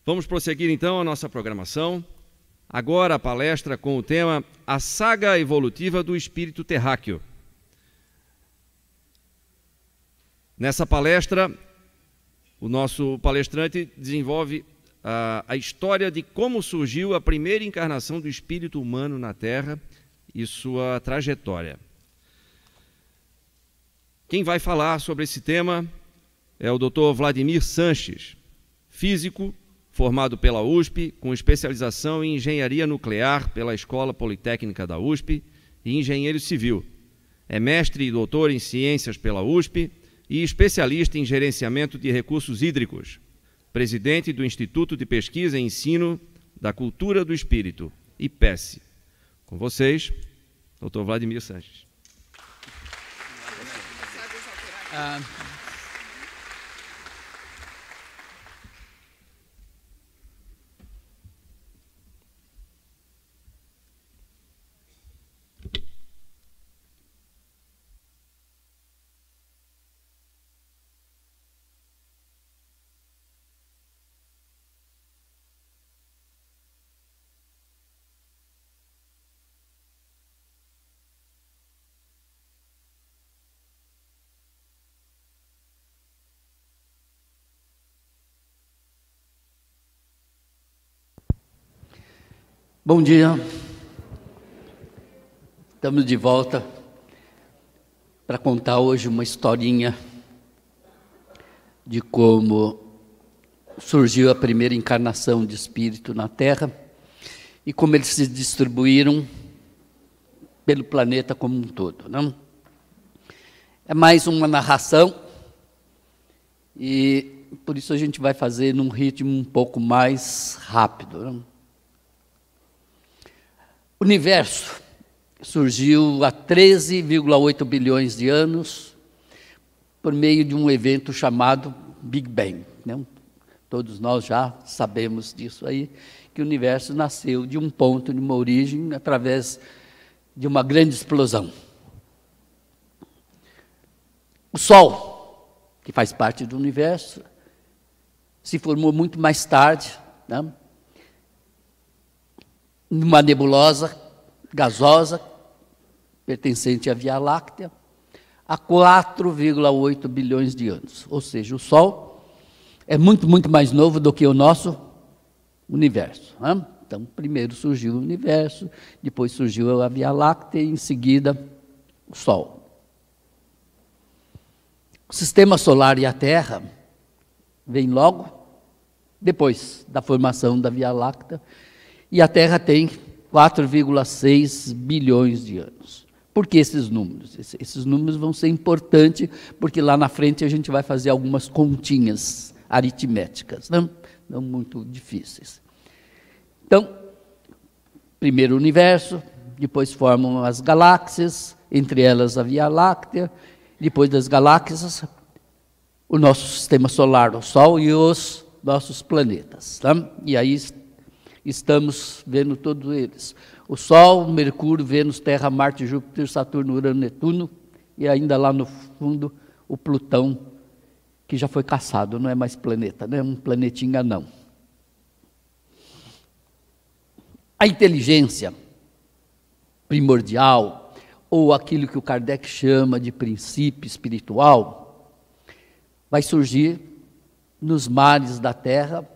Vamos prosseguir então a nossa programação. Agora a palestra com o tema A Saga Evolutiva do Espírito Terráqueo. Nessa palestra, o nosso palestrante desenvolve a história de como surgiu a primeira encarnação do espírito humano na Terra e sua trajetória. Quem vai falar sobre esse tema é o Dr. Vladimir Sanches, físico, formado pela USP, com especialização em engenharia nuclear pela Escola Politécnica da USP e engenheiro civil. É mestre e doutor em ciências pela USP e especialista em gerenciamento de recursos hídricos, presidente do Instituto de Pesquisa e Ensino da Cultura do Espírito, IPES. Com vocês, Dr. Vladimir Sanches. Bom dia, estamos de volta para contar hoje uma historinha de como surgiu a primeira encarnação de espírito na Terra e como eles se distribuíram pelo planeta como um todo, não? É mais uma narração e por isso a gente vai fazer num ritmo um pouco mais rápido, não? O universo surgiu há 13,8 bilhões de anos por meio de um evento chamado Big Bang, né? Todos nós já sabemos disso aí, que o universo nasceu de um ponto, de uma origem, através de uma grande explosão. O Sol, que faz parte do universo, se formou muito mais tarde, né? Numa nebulosa gasosa, pertencente à Via Láctea, há 4,8 bilhões de anos. Ou seja, o Sol é muito, muito mais novo do que o nosso universo, né? Então, primeiro surgiu o universo, depois surgiu a Via Láctea e, em seguida, o Sol. O Sistema Solar e a Terra vêm logo depois da formação da Via Láctea, e a Terra tem 4,6 bilhões de anos. Por que esses números? Esses números vão ser importantes, porque lá na frente a gente vai fazer algumas continhas aritméticas, não muito difíceis. Então, primeiro o universo, depois formam as galáxias, entre elas a Via Láctea, depois das galáxias, o nosso sistema solar, o Sol e os nossos planetas. E aí estamos vendo todos eles. O Sol, Mercúrio, Vênus, Terra, Marte, Júpiter, Saturno, Urano, Netuno e ainda lá no fundo o Plutão, que já foi caçado, não é mais planeta, não é um planetinha não. A inteligência primordial, ou aquilo que o Kardec chama de princípio espiritual, vai surgir nos mares da Terra,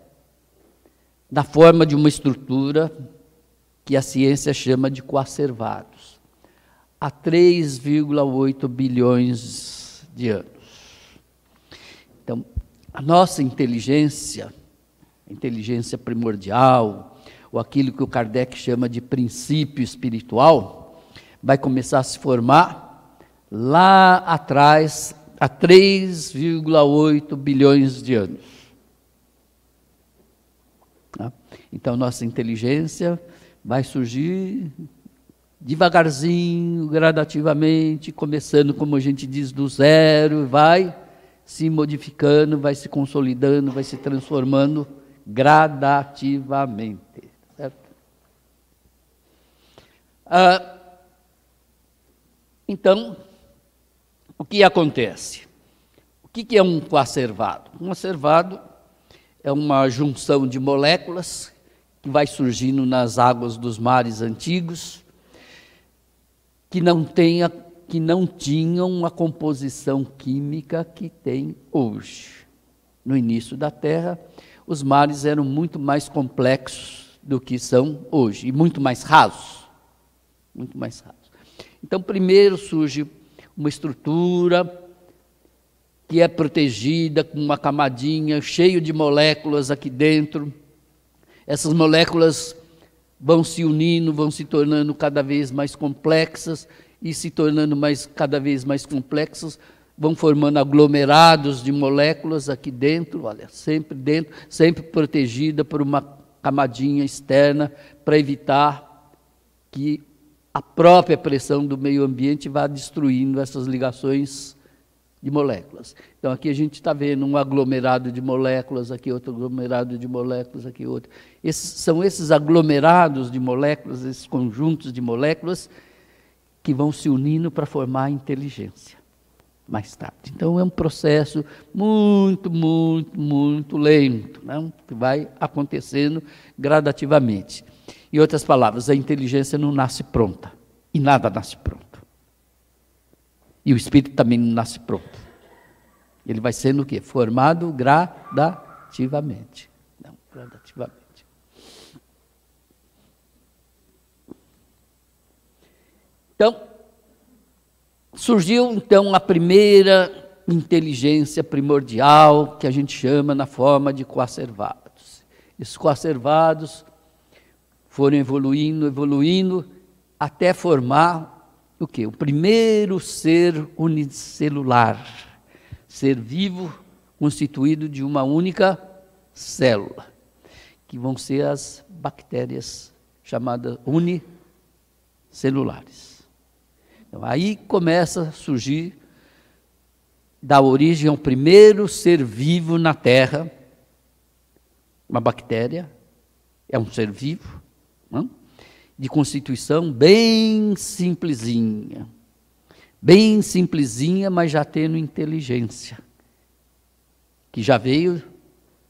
na forma de uma estrutura que a ciência chama de coacervados, há 3,8 bilhões de anos. Então, a nossa inteligência, a inteligência primordial, ou aquilo que o Kardec chama de princípio espiritual, vai começar a se formar lá atrás, há 3,8 bilhões de anos. Então, nossa inteligência vai surgir devagarzinho, gradativamente, começando, como a gente diz, do zero, vai se modificando, vai se consolidando, vai se transformando gradativamente. Certo? Então, o que acontece? O que é um coacervado? Um coacervado é uma junção de moléculas que vai surgindo nas águas dos mares antigos, que não tinham a composição química que tem hoje. No início da Terra, os mares eram muito mais complexos do que são hoje, e muito mais rasos. Muito mais rasos. Então, primeiro surge uma estrutura que é protegida com uma camadinha cheia de moléculas aqui dentro. Essas moléculas vão se unindo, vão se tornando cada vez mais complexas, e se tornando cada vez mais complexas, vão formando aglomerados de moléculas aqui dentro, olha, sempre protegida por uma camadinha externa, para evitar que a própria pressão do meio ambiente vá destruindo essas ligações de moléculas. Então, aqui a gente está vendo um aglomerado de moléculas, aqui outro aglomerado de moléculas, aqui outro. São esses aglomerados de moléculas, esses conjuntos de moléculas, que vão se unindo para formar a inteligência, mais tarde. Então, é um processo muito, muito, muito lento, né? Que vai acontecendo gradativamente. Em outras palavras, a inteligência não nasce pronta, e nada nasce pronto. E o espírito também não nasce pronto. Ele vai sendo o quê? Formado gradativamente. Não, gradativamente. Então, surgiu então a primeira inteligência primordial, que a gente chama na forma de coacervados. Esses coacervados foram evoluindo, até formar o quê? O primeiro ser unicelular, ser vivo constituído de uma única célula, que vão ser as bactérias chamadas unicelulares. Então, aí começa a surgir, dá origem ao primeiro ser vivo na Terra. Uma bactéria é um ser vivo, não? De constituição bem simplesinha, mas já tendo inteligência, que já veio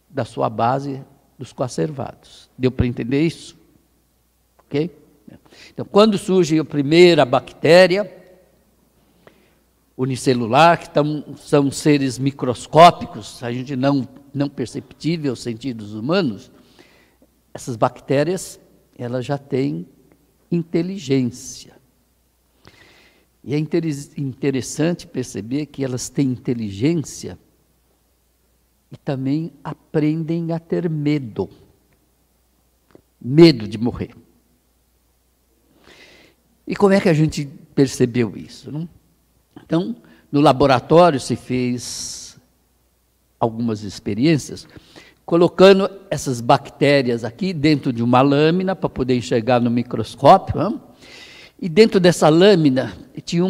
da sua base dos coacervados. Deu para entender isso? Ok? Então, quando surge a primeira bactéria unicelular, que são seres microscópicos, a gente não perceptível aos sentidos humanos, essas bactérias, elas já têm inteligência. E é interessante perceber que elas têm inteligência e também aprendem a ter medo de morrer. E como é que a gente percebeu isso, não? Então, no laboratório se fez algumas experiências, colocando essas bactérias aqui dentro de uma lâmina, para poder enxergar no microscópio, não? E dentro dessa lâmina tinha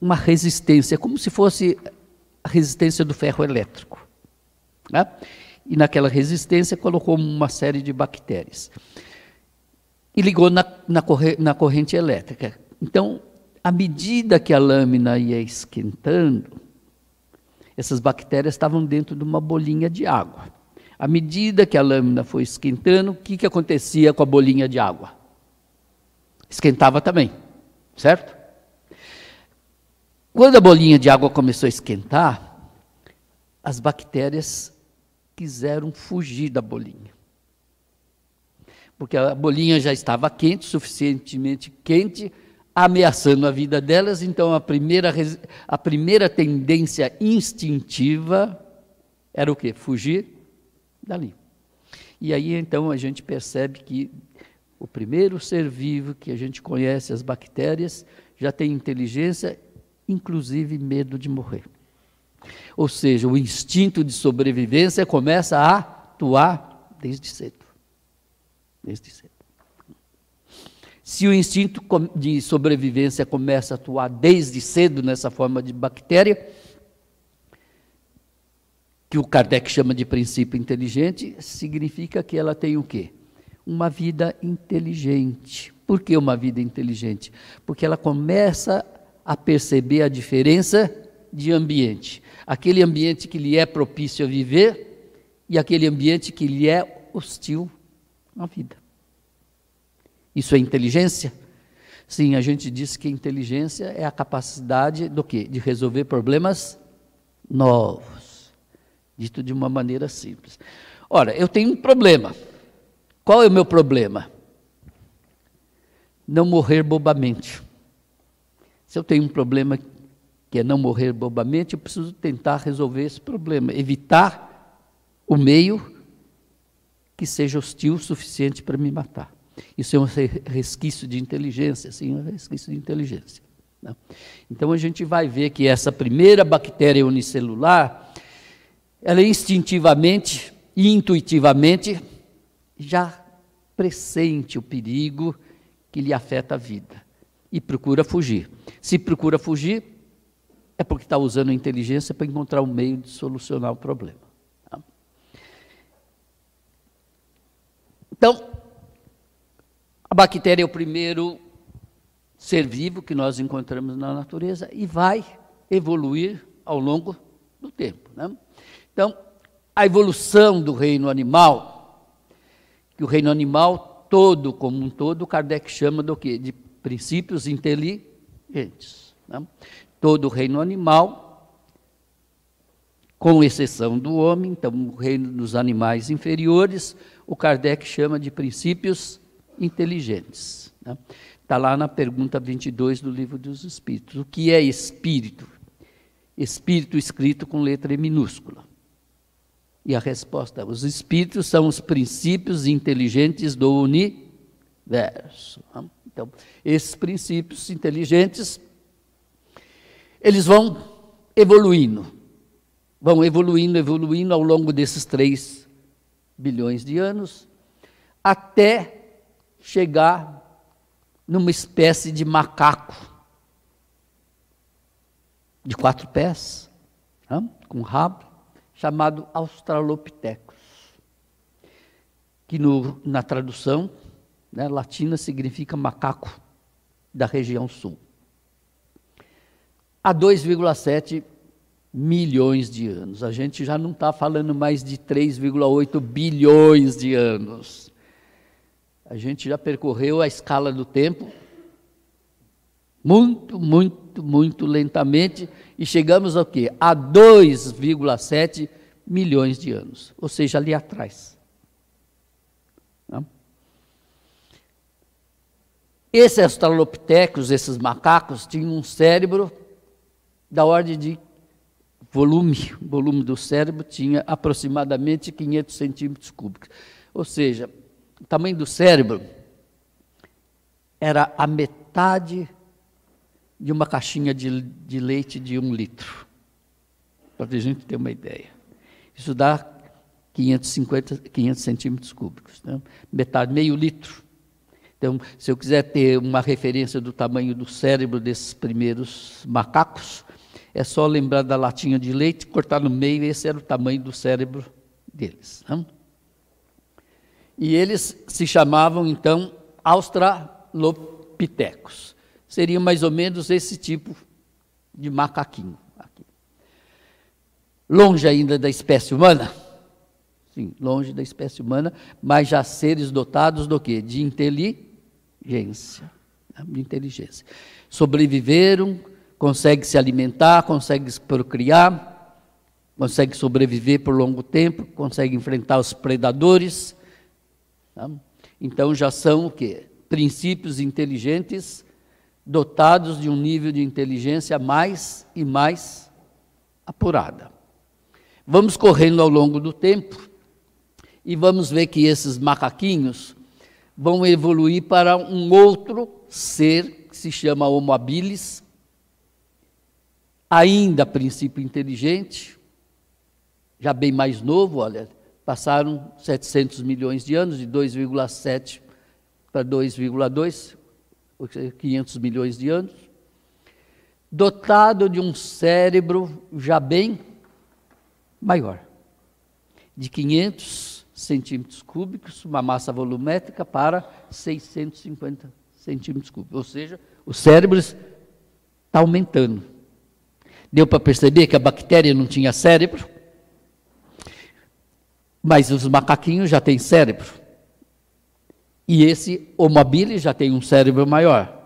uma resistência, como se fosse a resistência do ferro elétrico, né? E naquela resistência colocou uma série de bactérias. E ligou na corrente elétrica. Então, à medida que a lâmina ia esquentando, essas bactérias estavam dentro de uma bolinha de água. À medida que a lâmina foi esquentando, o que acontecia com a bolinha de água? Esquentava também, certo? Quando a bolinha de água começou a esquentar, as bactérias quiseram fugir da bolinha. Porque a bolinha já estava quente, suficientemente quente, ameaçando a vida delas. Então, a primeira tendência instintiva era o quê? Fugir dali. E aí, então, a gente percebe que o primeiro ser vivo que a gente conhece, as bactérias, já tem inteligência, inclusive medo de morrer. Ou seja, o instinto de sobrevivência começa a atuar desde cedo. Desde cedo. Se o instinto de sobrevivência começa a atuar desde cedo nessa forma de bactéria, que o Kardec chama de princípio inteligente, significa que ela tem o quê? Uma vida inteligente. Por que uma vida inteligente? Porque ela começa a perceber a diferença de ambiente. Aquele ambiente que lhe é propício a viver, e aquele ambiente que lhe é hostil à vida. Isso é inteligência? Sim, a gente disse que a inteligência é a capacidade do quê? De resolver problemas novos. Dito de uma maneira simples. Ora, eu tenho um problema. Qual é o meu problema? Não morrer bobamente. Se eu tenho um problema que é não morrer bobamente, eu preciso tentar resolver esse problema, evitar o meio que seja hostil o suficiente para me matar. Isso é um resquício de inteligência, sim, um resquício de inteligência. Né? Então a gente vai ver que essa primeira bactéria unicelular, ela instintivamente e intuitivamente já pressente o perigo que lhe afeta a vida e procura fugir. Se procura fugir, é porque está usando a inteligência para encontrar um meio de solucionar o problema. Tá? Então, a bactéria é o primeiro ser vivo que nós encontramos na natureza e vai evoluir ao longo do tempo. Né? Então, a evolução do reino animal, que o reino animal todo, como um todo, Kardec chama do quê? De princípios inteligentes. Né? Todo o reino animal, com exceção do homem, então o reino dos animais inferiores, o Kardec chama de princípios inteligentes. Né? Está lá na pergunta 22 do Livro dos Espíritos. O que é espírito? Espírito escrito com letra minúscula. E a resposta é: os espíritos são os princípios inteligentes do universo. Então, esses princípios inteligentes, eles vão evoluindo ao longo desses 3 bilhões de anos, até chegar numa espécie de macaco de 4 pés, com rabo, chamado Australopithecus, que na tradução latina significa macaco da região sul. Há 2,7 milhões de anos. A gente já não está falando mais de 3,8 bilhões de anos. A gente já percorreu a escala do tempo muito lentamente e chegamos ao quê? A 2,7 milhões de anos, ou seja, ali atrás. Não? Esses Australopithecus, esses macacos, tinham um cérebro da ordem de volume. O volume do cérebro tinha aproximadamente 500 centímetros cúbicos. Ou seja, o tamanho do cérebro era a metade de uma caixinha de leite de 1 litro. Para a gente ter uma ideia. Isso dá 500 centímetros cúbicos. Né? Metade, meio litro. Então, se eu quiser ter uma referência do tamanho do cérebro desses primeiros macacos, é só lembrar da latinha de leite, cortar no meio, esse era o tamanho do cérebro deles. Né? E eles se chamavam, então, Australopithecus. Seria mais ou menos esse tipo de macaquinho. Aqui. Longe ainda da espécie humana? Sim, longe da espécie humana, mas já seres dotados do quê? De inteligência. De inteligência. Sobreviveram, conseguem se alimentar, conseguem se procriar, conseguem sobreviver por longo tempo, conseguem enfrentar os predadores. Tá? Então já são o quê? Princípios inteligentes dotados de um nível de inteligência mais e mais apurada. Vamos correndo ao longo do tempo e vamos ver que esses macaquinhos vão evoluir para um outro ser que se chama Homo habilis, ainda princípio inteligente, já bem mais novo, olha, passaram 700 milhões de anos, de 2,7 para 2,2, 500 milhões de anos, dotado de um cérebro já bem maior, de 500 centímetros cúbicos, uma massa volumétrica para 650 centímetros cúbicos, ou seja, o cérebro está aumentando. Deu para perceber que a bactéria não tinha cérebro? Mas os macaquinhos já têm cérebro. E esse Homo habilis já tem um cérebro maior.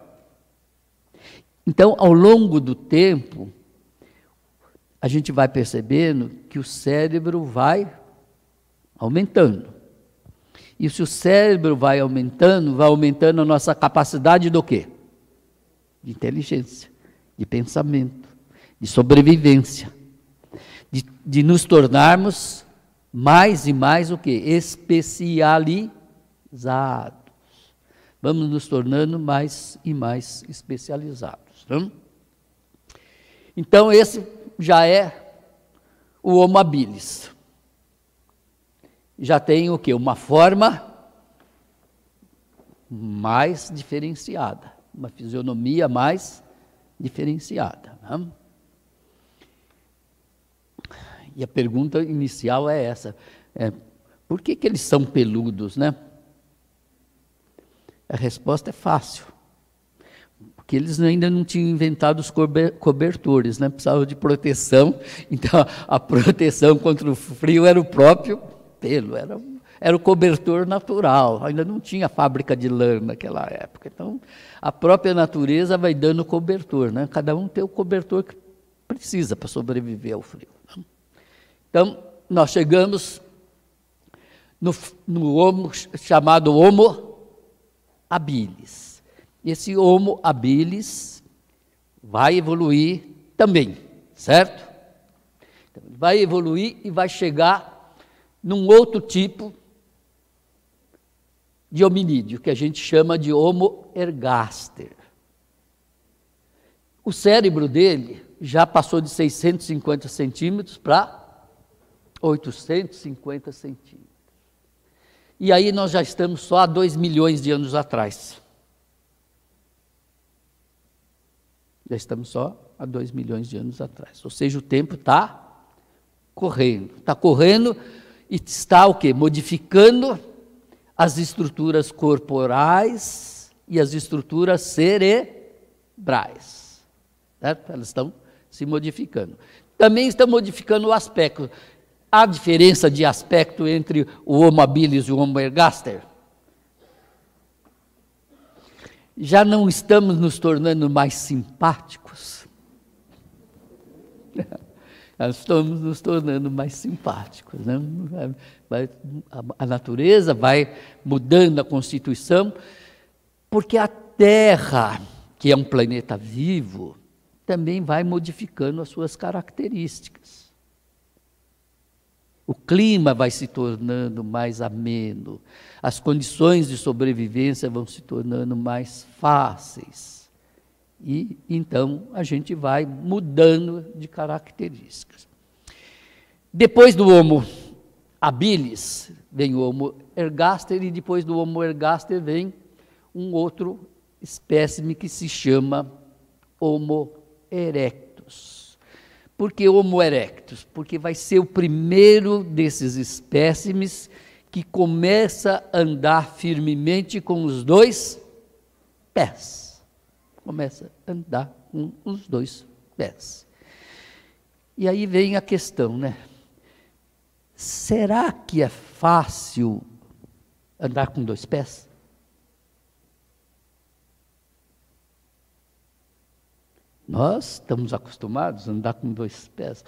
Então, ao longo do tempo, a gente vai percebendo que o cérebro vai aumentando. E se o cérebro vai aumentando a nossa capacidade do quê? De inteligência, de pensamento, de sobrevivência, de nos tornarmos mais e mais o quê? Especializados. Vamos nos tornando mais e mais especializados. Não? Então, esse já é o Homo habilis. Já tem o quê? Uma forma mais diferenciada, uma fisionomia mais diferenciada. Não? E a pergunta inicial é essa, por que eles são peludos, né? A resposta é fácil, porque eles ainda não tinham inventado os cobertores, né? Precisavam de proteção, então a proteção contra o frio era o próprio pelo, era o cobertor natural, ainda não tinha fábrica de lã naquela época, então a própria natureza vai dando cobertor, né? Cada um tem o cobertor que precisa para sobreviver ao frio. Então, nós chegamos no Homo, chamado Homo habilis. Esse Homo habilis vai evoluir também, certo? Então, vai evoluir e vai chegar num outro tipo de hominídeo, que a gente chama de Homo ergaster. O cérebro dele já passou de 650 centímetros para 850 centímetros. E aí nós já estamos só há 2 milhões de anos atrás. Já estamos só há 2 milhões de anos atrás. Ou seja, o tempo está correndo. Está correndo e está o quê? Modificando as estruturas corporais e as estruturas cerebrais. Certo? Elas estão se modificando. Também estão modificando o aspecto. Há diferença de aspecto entre o Homo habilis e o Homo ergaster? Já não estamos nos tornando mais simpáticos? Nós estamos nos tornando mais simpáticos. Né? A natureza vai mudando a constituição, porque a Terra, que é um planeta vivo, também vai modificando as suas características. O clima vai se tornando mais ameno, as condições de sobrevivência vão se tornando mais fáceis. E então a gente vai mudando de características. Depois do Homo habilis, vem o Homo ergaster, e depois do Homo ergaster vem um outro espécime que se chama Homo erectus. Por que Homo erectus? Porque vai ser o primeiro desses espécimes que começa a andar firmemente com os 2 pés. Começa a andar com os 2 pés. E aí vem a questão, né? Será que é fácil andar com 2 pés? Nós estamos acostumados a andar com 2 pés.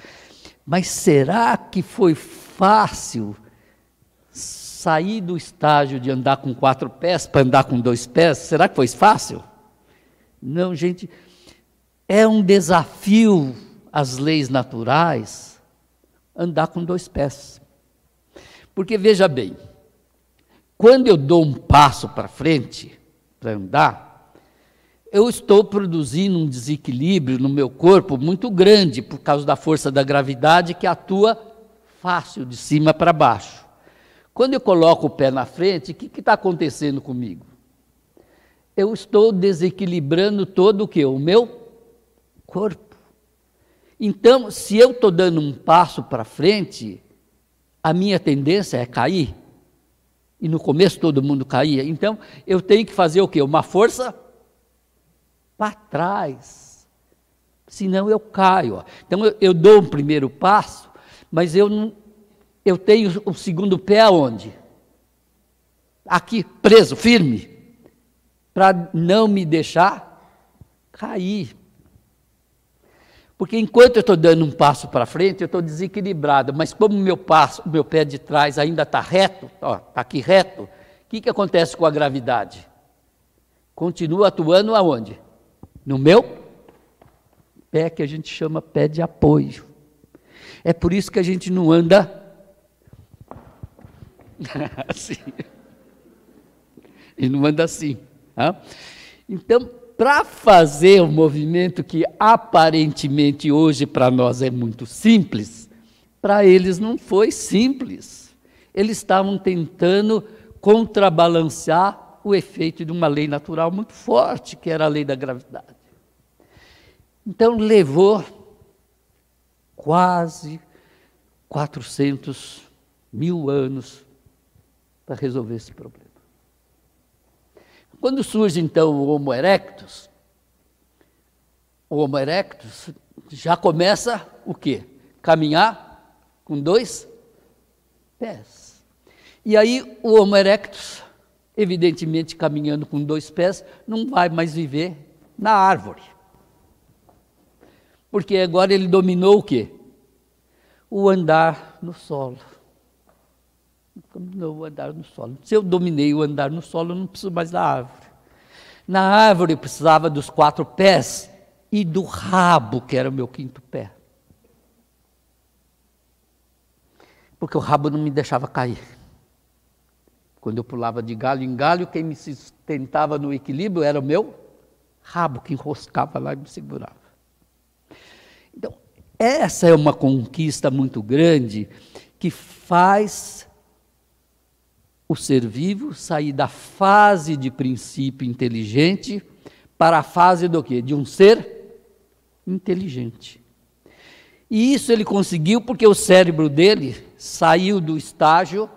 Mas será que foi fácil sair do estágio de andar com 4 pés para andar com 2 pés? Será que foi fácil? Não, gente. É um desafio às leis naturais andar com 2 pés. Porque, veja bem, quando eu dou um passo para frente, para andar, eu estou produzindo um desequilíbrio no meu corpo muito grande, por causa da força da gravidade que atua fácil, de cima para baixo. Quando eu coloco o pé na frente, o que está acontecendo comigo? Eu estou desequilibrando todo o quê? O meu corpo. Então, se eu estou dando um passo para frente, a minha tendência é cair. E no começo todo mundo caía. Então, eu tenho que fazer o quê? Uma força para trás, senão eu caio. Então eu dou um primeiro passo, mas eu eu tenho o segundo pé aonde? Aqui, preso, firme, para não me deixar cair. Porque enquanto eu estou dando um passo para frente, eu estou desequilibrado, mas como o meu pé de trás ainda está reto, está aqui reto, o que acontece com a gravidade? Continua atuando aonde? No meu pé, que a gente chama pé de apoio. É por isso que a gente não anda assim. E não anda assim. Tá? Então, para fazer o movimento que aparentemente hoje para nós é muito simples, para eles não foi simples. Eles estavam tentando contrabalancear o efeito de uma lei natural muito forte, que era a lei da gravidade. Então levou quase 400.000 anos para resolver esse problema. Quando surge, então, o Homo erectus já começa o quê? Caminhar com 2 pés. E aí o Homo erectus, evidentemente caminhando com 2 pés, não vai mais viver na árvore. Porque agora ele dominou o quê? O andar no solo. Dominou o andar no solo. Se eu dominei o andar no solo, eu não preciso mais da árvore. Na árvore eu precisava dos 4 pés e do rabo, que era o meu 5º pé. Porque o rabo não me deixava cair. Quando eu pulava de galho em galho, quem me sustentava no equilíbrio era o meu rabo, que enroscava lá e me segurava. Então, essa é uma conquista muito grande que faz o ser vivo sair da fase de princípio inteligente para a fase do quê? De um ser inteligente. E isso ele conseguiu porque o cérebro dele saiu do estágio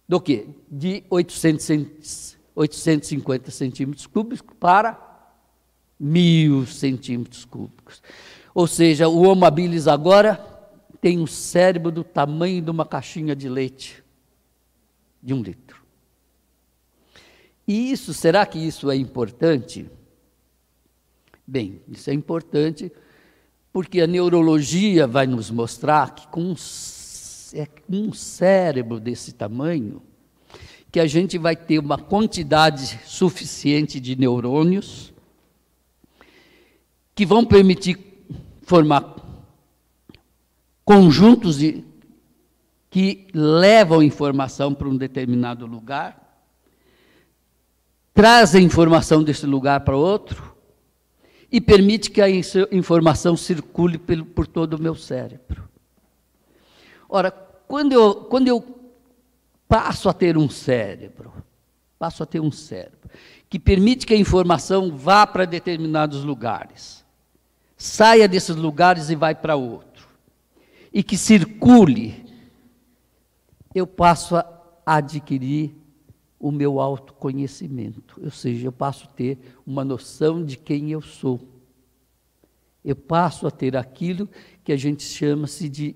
do quê? De 850 centímetros cúbicos para 1.000 centímetros cúbicos. Ou seja, o Homo habilis agora tem um cérebro do tamanho de uma caixinha de leite, de 1 litro. E isso, será que isso é importante? Bem, isso é importante porque a neurologia vai nos mostrar que com um cérebro desse tamanho, que a gente vai ter uma quantidade suficiente de neurônios que vão permitir formar conjuntos que levam informação para um determinado lugar, trazem informação desse lugar para outro e permite que a informação circule por todo o meu cérebro. Ora, quando eu passo a ter um cérebro que permite que a informação vá para determinados lugares, saia desses lugares e vai para outro, e que circule, eu passo a adquirir o meu autoconhecimento, ou seja, eu passo a ter uma noção de quem eu sou. Eu passo a ter aquilo que a gente chama-se de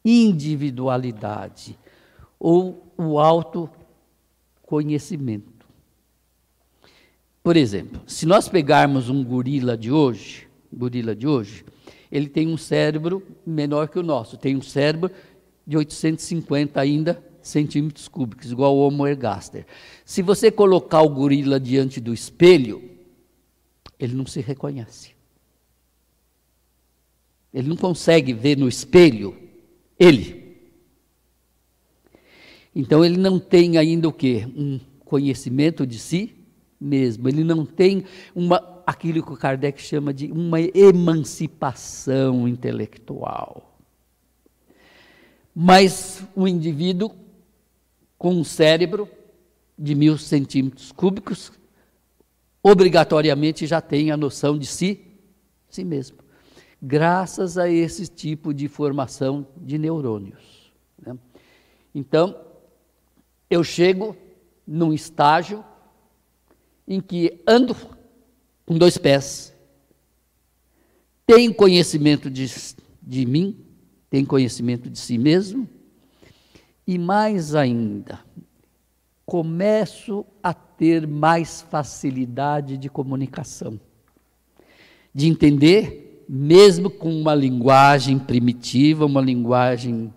individualidade, ou o autoconhecimento. Por exemplo, se nós pegarmos um gorila de hoje, ele tem um cérebro menor que o nosso, tem um cérebro de 850 ainda centímetros cúbicos, igual ao Homo ergaster. Se você colocar o gorila diante do espelho, ele não se reconhece. Ele não consegue ver no espelho ele. Então ele não tem ainda o quê? Um conhecimento de si mesmo. Ele não tem aquilo que o Kardec chama de uma emancipação intelectual. Mas um indivíduo com um cérebro de 1.000 centímetros cúbicos, obrigatoriamente já tem a noção de si mesmo, graças a esse tipo de formação de neurônios. Né? Então, eu chego num estágio em que ando com 2 pés, tenho conhecimento de mim, tenho conhecimento de si mesmo, E mais ainda, começo a ter mais facilidade de comunicação, de entender, mesmo com uma linguagem primitiva, uma linguagem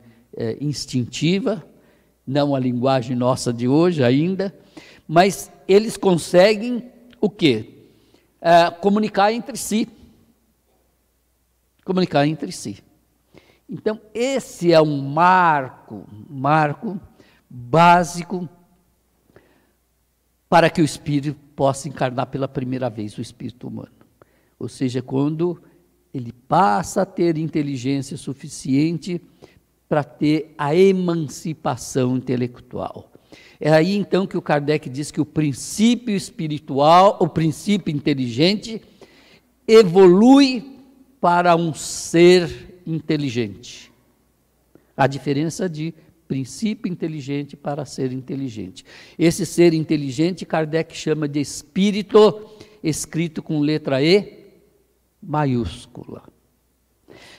instintiva, não a linguagem nossa de hoje ainda, mas eles conseguem o quê? Comunicar entre si. Comunicar entre si. Então, esse é um marco básico para que o Espírito possa encarnar pela primeira vez, o Espírito humano. Ou seja, quando ele passa a ter inteligência suficiente para ter a emancipação intelectual. É aí então que o Kardec diz que o princípio espiritual, o princípio inteligente, evolui para um ser inteligente. A diferença de princípio inteligente para ser inteligente. Esse ser inteligente, Kardec chama de espírito, escrito com letra E maiúscula,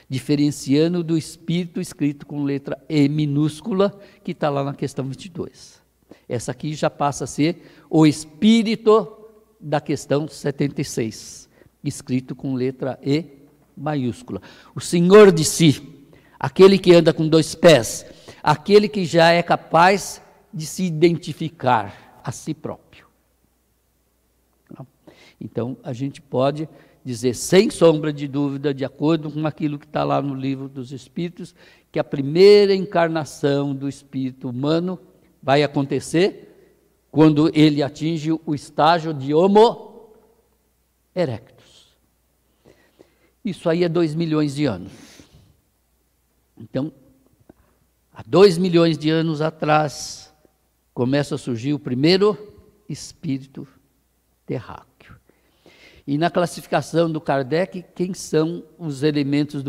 diferenciando do espírito escrito com letra E minúscula, que está lá na questão 22. Essa aqui já passa a ser o espírito da questão 76, escrito com letra E maiúscula. O senhor de si, aquele que anda com dois pés, aquele que já é capaz de se identificar a si próprio. Então, a gente pode dizer, sem sombra de dúvida, de acordo com aquilo que está lá no Livro dos Espíritos, que a primeira encarnação do espírito humano vai acontecer quando ele atinge o estágio de Homo erectus. Isso aí é 2 milhões de anos. Então, há 2 milhões de anos atrás, começa a surgir o primeiro espírito terráqueo. E na classificação do Kardec, quem são os elementos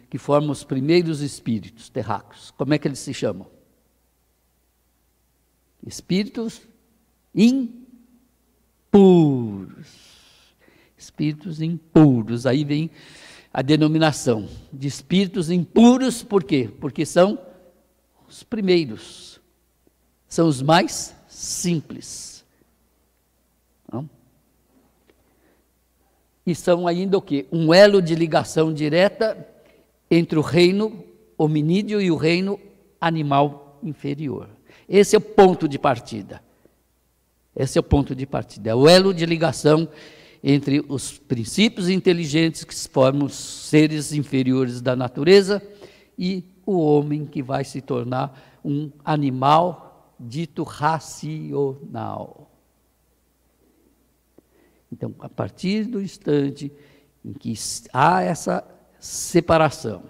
que formam os primeiros espíritos terráqueos? Como é que eles se chamam? Espíritos impuros. Espíritos impuros. Aí vem a denominação de espíritos impuros, por quê? Porque são os primeiros, são os mais simples. Não? E são ainda o quê? Um elo de ligação direta entre o reino hominídeo e o reino animal inferior. Esse é o ponto de partida. Esse é o ponto de partida. É o elo de ligação entre os princípios inteligentes que formam os seres inferiores da natureza e o homem que vai se tornar um animal dito racional. Então, a partir do instante em que há essa separação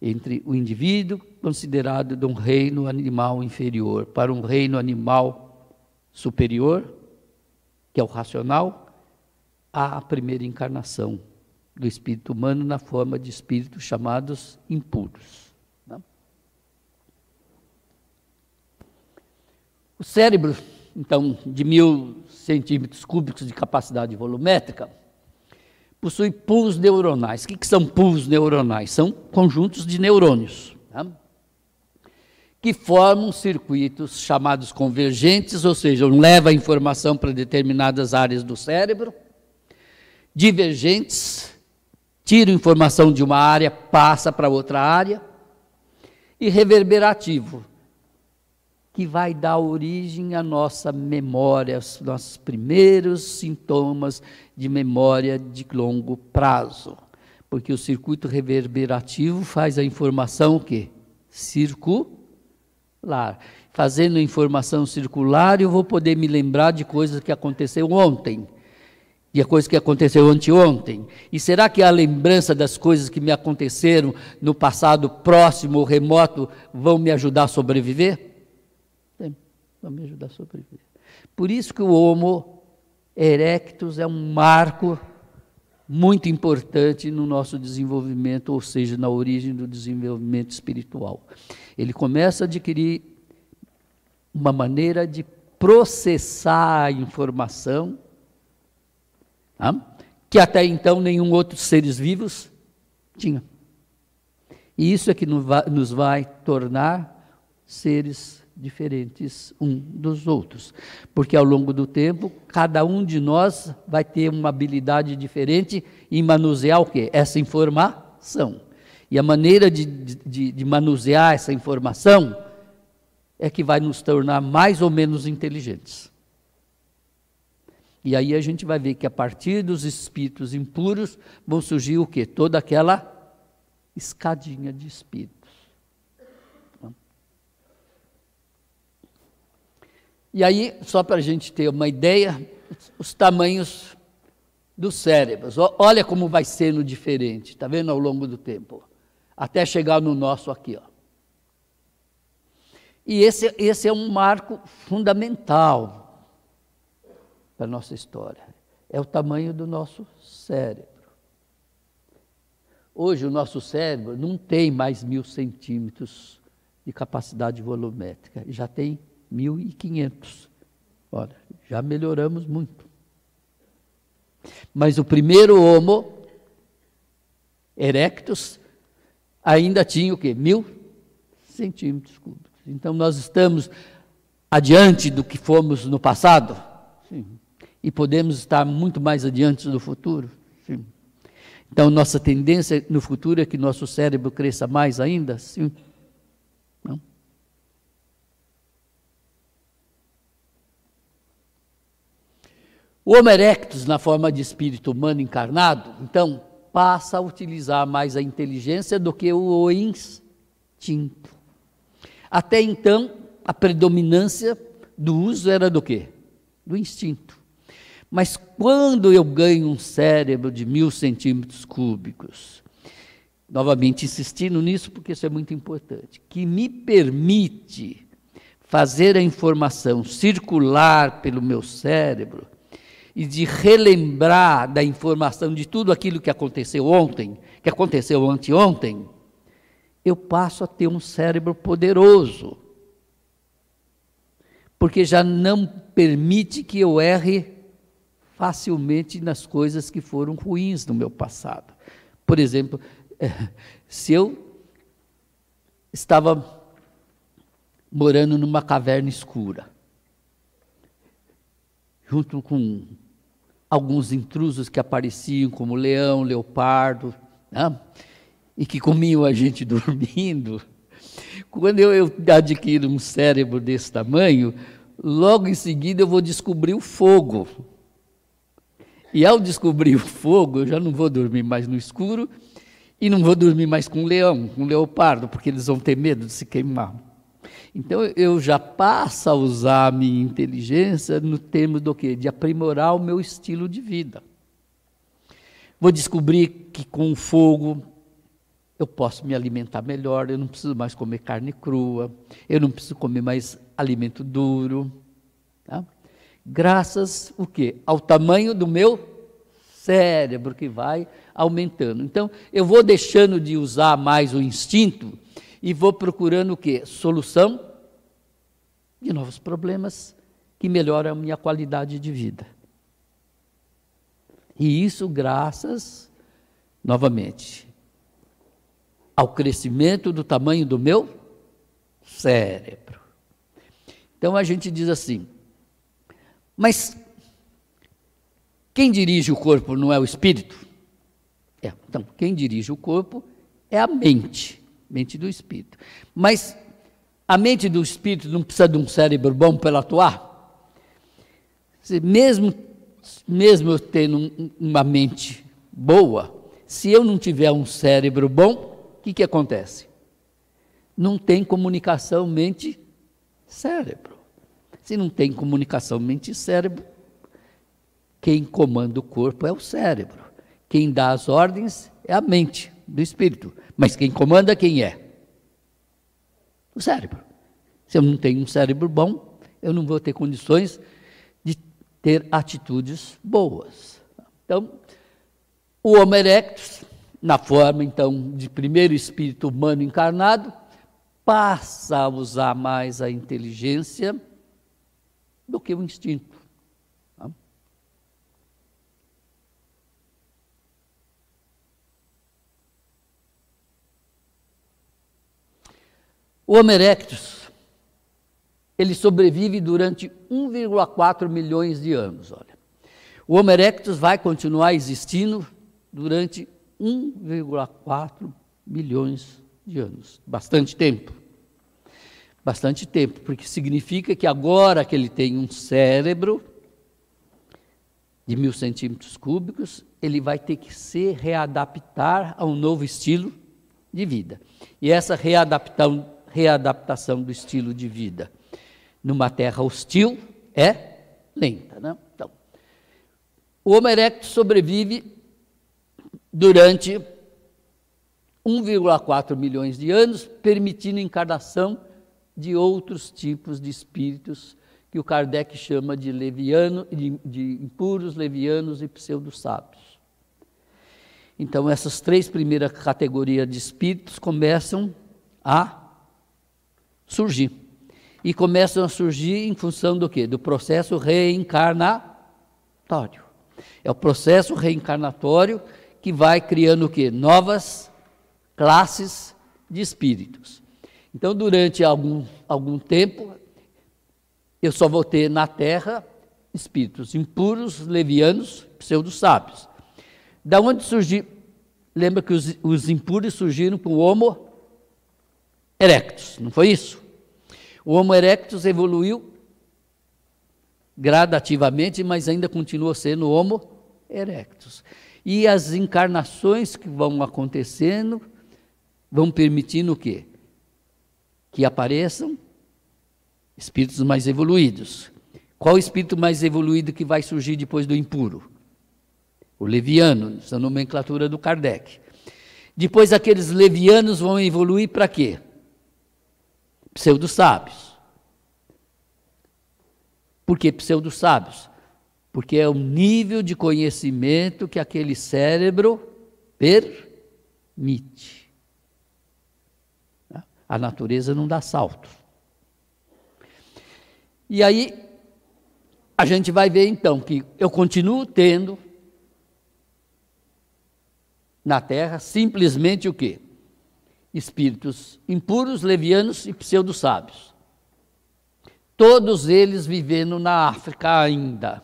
entre o indivíduo considerado de um reino animal inferior para um reino animal superior, que é o racional, há a primeira encarnação do espírito humano na forma de espíritos chamados impuros. O cérebro, então, de 1000 centímetros cúbicos de capacidade volumétrica, possui pools neuronais. O que são pools neuronais? São conjuntos de neurônios, que formam circuitos chamados convergentes, ou seja, levam a informação para determinadas áreas do cérebro, divergentes, tiram informação de uma área, passa para outra área, e reverberativo, que vai dar origem à nossa memória, aos nossos primeiros sintomas de memória de longo prazo. Porque o circuito reverberativo faz a informação o quê? Circular. Fazendo a informação circular, eu vou poder me lembrar de coisas que aconteceu ontem, de coisas que aconteceu anteontem. E será que a lembrança das coisas que me aconteceram no passado próximo ou remoto vão me ajudar a sobreviver? Vão me ajudar a sobreviver. Por isso que o Homo erectus é um marco muito importante no nosso desenvolvimento, ou seja, na origem do desenvolvimento espiritual. Ele começa a adquirir uma maneira de processar a informação, que até então nenhum outro seres vivos tinha. E isso é que nos vai tornar seres diferentes um dos outros, porque ao longo do tempo, cada um de nós vai ter uma habilidade diferente em manusear o quê? Essa informação. E a maneira de manusear essa informação é que vai nos tornar mais ou menos inteligentes. E aí a gente vai ver que a partir dos espíritos impuros vão surgir o quê? Toda aquela escadinha de espíritos. E aí, só para a gente ter uma ideia, os tamanhos dos cérebros. Olha como vai sendo diferente, está vendo, ao longo do tempo. Até chegar no nosso aqui, ó. E esse é um marco fundamental da nossa história. É o tamanho do nosso cérebro. Hoje o nosso cérebro não tem mais 1000 centímetros de capacidade volumétrica, já tem 1500. Olha, já melhoramos muito. Mas o primeiro Homo erectus ainda tinha o quê? 1000 centímetros cúbicos. Então nós estamos adiante do que fomos no passado? Sim. E podemos estar muito mais adiante no futuro? Sim. Então nossa tendência no futuro é que nosso cérebro cresça mais ainda? Sim. Não? O Homo erectus, na forma de espírito humano encarnado, então, passa a utilizar mais a inteligência do que o instinto. Até então, a predominância do uso era do quê? Do instinto. Mas quando eu ganho um cérebro de 1000 centímetros cúbicos, novamente insistindo nisso porque isso é muito importante, que me permite fazer a informação circular pelo meu cérebro e de relembrar da informação de tudo aquilo que aconteceu ontem, que aconteceu anteontem, eu passo a ter um cérebro poderoso, porque já não permite que eu erre facilmente nas coisas que foram ruins no meu passado. Por exemplo, se eu estava morando numa caverna escura, junto com alguns intrusos que apareciam, como leão, leopardo, né? E que comiam a gente dormindo. Quando eu adquiro um cérebro desse tamanho, logo em seguida eu vou descobrir o fogo. E ao descobrir o fogo, eu já não vou dormir mais no escuro e não vou dormir mais com leão, com leopardo, porque eles vão ter medo de se queimar. Então, eu já passo a usar a minha inteligência no termo do quê? De aprimorar o meu estilo de vida. Vou descobrir que com o fogo eu posso me alimentar melhor, eu não preciso mais comer carne crua, eu não preciso comer mais alimento duro. Tá? Graças o quê? Ao tamanho do meu cérebro, que vai aumentando. Então, eu vou deixando de usar mais o instinto e vou procurando o quê? Solução de novos problemas que melhoram a minha qualidade de vida. E isso graças, novamente, ao crescimento do tamanho do meu cérebro. Então a gente diz assim, mas quem dirige o corpo não é o espírito? Então, quem dirige o corpo é a mente do espírito. Mas a mente do espírito não precisa de um cérebro bom para ela atuar? Mesmo eu tendo uma mente boa, se eu não tiver um cérebro bom, o que acontece? Não tem comunicação mente-cérebro. Se não tem comunicação mente-cérebro, quem comanda o corpo é o cérebro. Quem dá as ordens é a mente do espírito. Mas quem comanda quem é? O cérebro. Se eu não tenho um cérebro bom, eu não vou ter condições de ter atitudes boas. Então, o Homo erectus, na forma, então, de primeiro espírito humano encarnado, passa a usar mais a inteligência do que o instinto. Tá? O Homo erectus, ele sobrevive durante 1,4 milhões de anos. Olha. O Homo erectus vai continuar existindo durante 1,4 milhões de anos. Bastante tempo. Bastante tempo, porque significa que agora que ele tem um cérebro de 1.000 centímetros cúbicos, ele vai ter que se readaptar a um novo estilo de vida. E essa readaptação do estilo de vida numa terra hostil é lenta, né? Então, o Homo erectus sobrevive durante 1,4 milhões de anos, permitindo a encarnação de outros tipos de espíritos que o Kardec chama de de impuros, levianos e pseudo-sábios. Então, essas três primeiras categorias de espíritos começam a surgir. E começam a surgir em função do quê? Do processo reencarnatório. É o processo reencarnatório que vai criando o quê? Novas classes de espíritos. Então, durante algum tempo, eu só vou ter na Terra espíritos impuros, levianos, pseudo-sábios. Da onde surgiu? Lembra que os impuros surgiram com o Homo erectus, não foi isso? O Homo erectus evoluiu gradativamente, mas ainda continua sendo Homo erectus. E as encarnações que vão acontecendo vão permitindo o quê? Que apareçam espíritos mais evoluídos. Qual o espírito mais evoluído que vai surgir depois do impuro? O leviano, essa nomenclatura do Kardec. Depois aqueles levianos vão evoluir para quê? Pseudo-sábios. Por que pseudo-sábios? Porque é o nível de conhecimento que aquele cérebro permite. A natureza não dá salto. E aí, a gente vai ver então que eu continuo tendo na Terra simplesmente o quê? Espíritos impuros, levianos e pseudo-sábios. Todos eles vivendo na África ainda.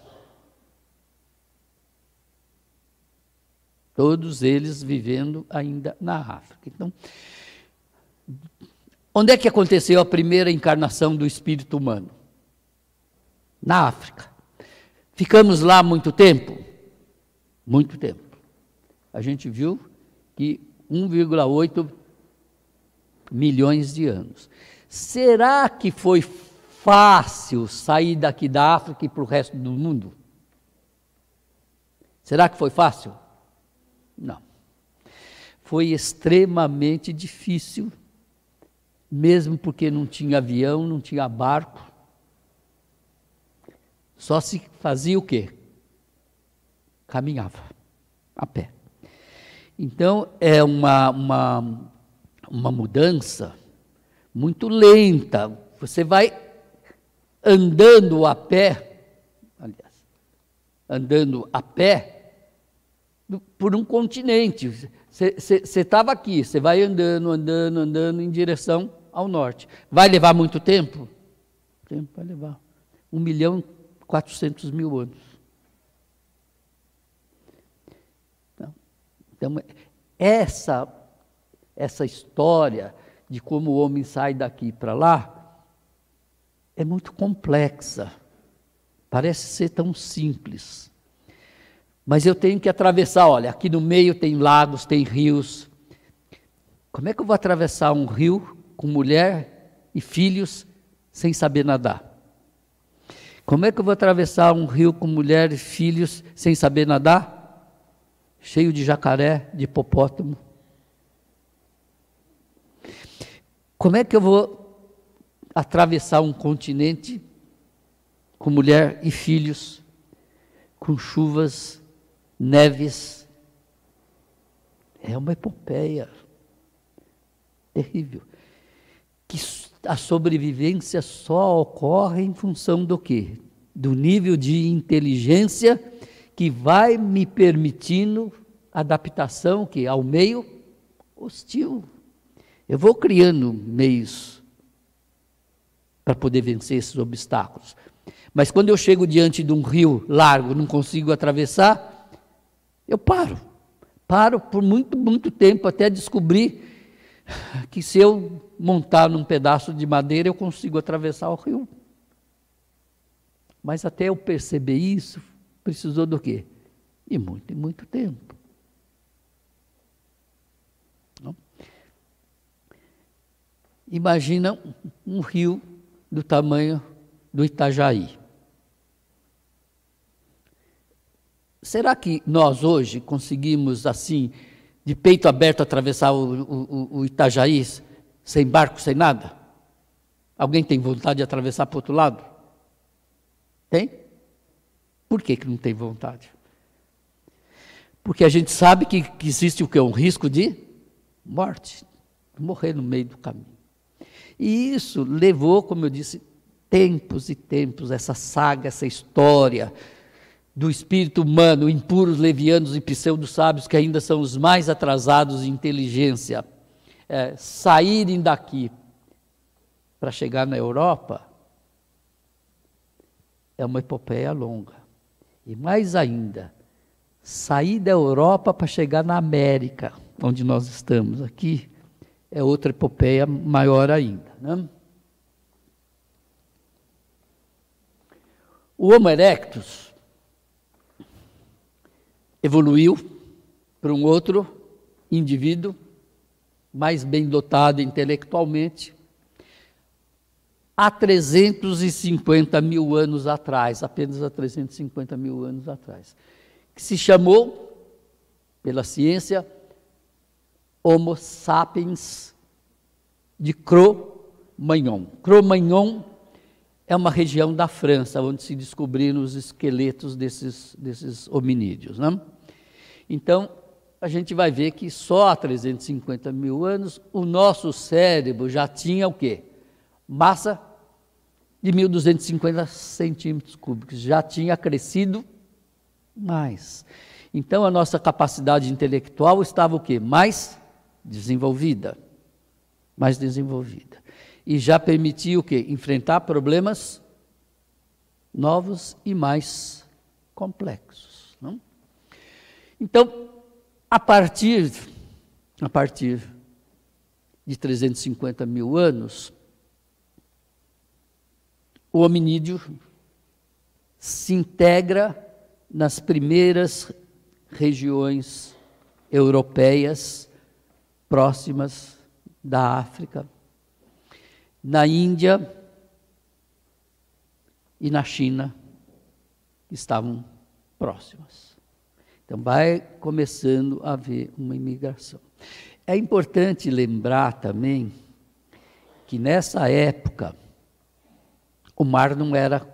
Todos eles vivendo ainda na África. Então, onde é que aconteceu a primeira encarnação do espírito humano? Na África. Ficamos lá muito tempo? Muito tempo. A gente viu que 1,8 milhões de anos. Será que foi fácil sair daqui da África e para o resto do mundo? Será que foi fácil? Não. Foi extremamente difícil, mesmo porque não tinha avião, não tinha barco. Só se fazia o quê? Caminhava a pé. Então, é uma mudança muito lenta. Você vai andando a pé, aliás, andando a pé por um continente. Você estava aqui, você vai andando em direção ao norte. Vai levar muito tempo? Tempo vai levar. 1.400.000 anos. Então, essa história de como o homem sai daqui para lá é muito complexa. Parece ser tão simples. Mas eu tenho que atravessar, olha, aqui no meio tem lagos, tem rios. Como é que eu vou atravessar um rio com mulher e filhos sem saber nadar? Como é que eu vou atravessar um rio com mulher e filhos sem saber nadar? Cheio de jacaré, de hipopótamo. Como é que eu vou atravessar um continente com mulher e filhos, com chuvas, neves? É uma epopeia terrível. Que a sobrevivência só ocorre em função do quê? Do nível de inteligência que vai me permitindo adaptação que ao meio hostil. Eu vou criando meios para poder vencer esses obstáculos. Mas quando eu chego diante de um rio largo, não consigo atravessar, eu paro. Paro por muito, muito tempo até descobrir que se eu montar num pedaço de madeira, eu consigo atravessar o rio. Mas até eu perceber isso, precisou do quê? E muito tempo. Não? Imagina um rio do tamanho do Itajaí. Será que nós hoje conseguimos, assim, de peito aberto, atravessar o Itajaí, sem barco, sem nada? Alguém tem vontade de atravessar para o outro lado? Tem? Por que não tem vontade? Porque a gente sabe que existe o quê? Um risco de morte, morrer no meio do caminho. E isso levou, como eu disse, tempos e tempos, essa saga, essa história do espírito humano, impuros, levianos e pseudo-sábios, que ainda são os mais atrasados em inteligência, saírem daqui para chegar na Europa, é uma epopeia longa. E mais ainda, sair da Europa para chegar na América, onde nós estamos aqui, é outra epopeia maior ainda. Né? O Homo erectus evoluiu para um outro indivíduo, mais bem dotado intelectualmente, há 350 mil anos atrás, apenas há 350 mil anos atrás, que se chamou, pela ciência, Homo sapiens de Cro-Magnon. Cro-Magnon é uma região da França, onde se descobriram os esqueletos desses hominídeos. Né? Então, a gente vai ver que só há 350 mil anos, o nosso cérebro já tinha o quê? Massa de 1.250 centímetros cúbicos, já tinha crescido mais. Então, a nossa capacidade intelectual estava o quê? Mais desenvolvida. Mais desenvolvida. E já permitia o quê? Enfrentar problemas novos e mais complexos. Não? Então, a partir de 350 mil anos, o hominídeo se integra nas primeiras regiões europeias próximas da África, na Índia e na China, que estavam próximas. Então, vai começando a haver uma imigração. É importante lembrar também que nessa época o mar não era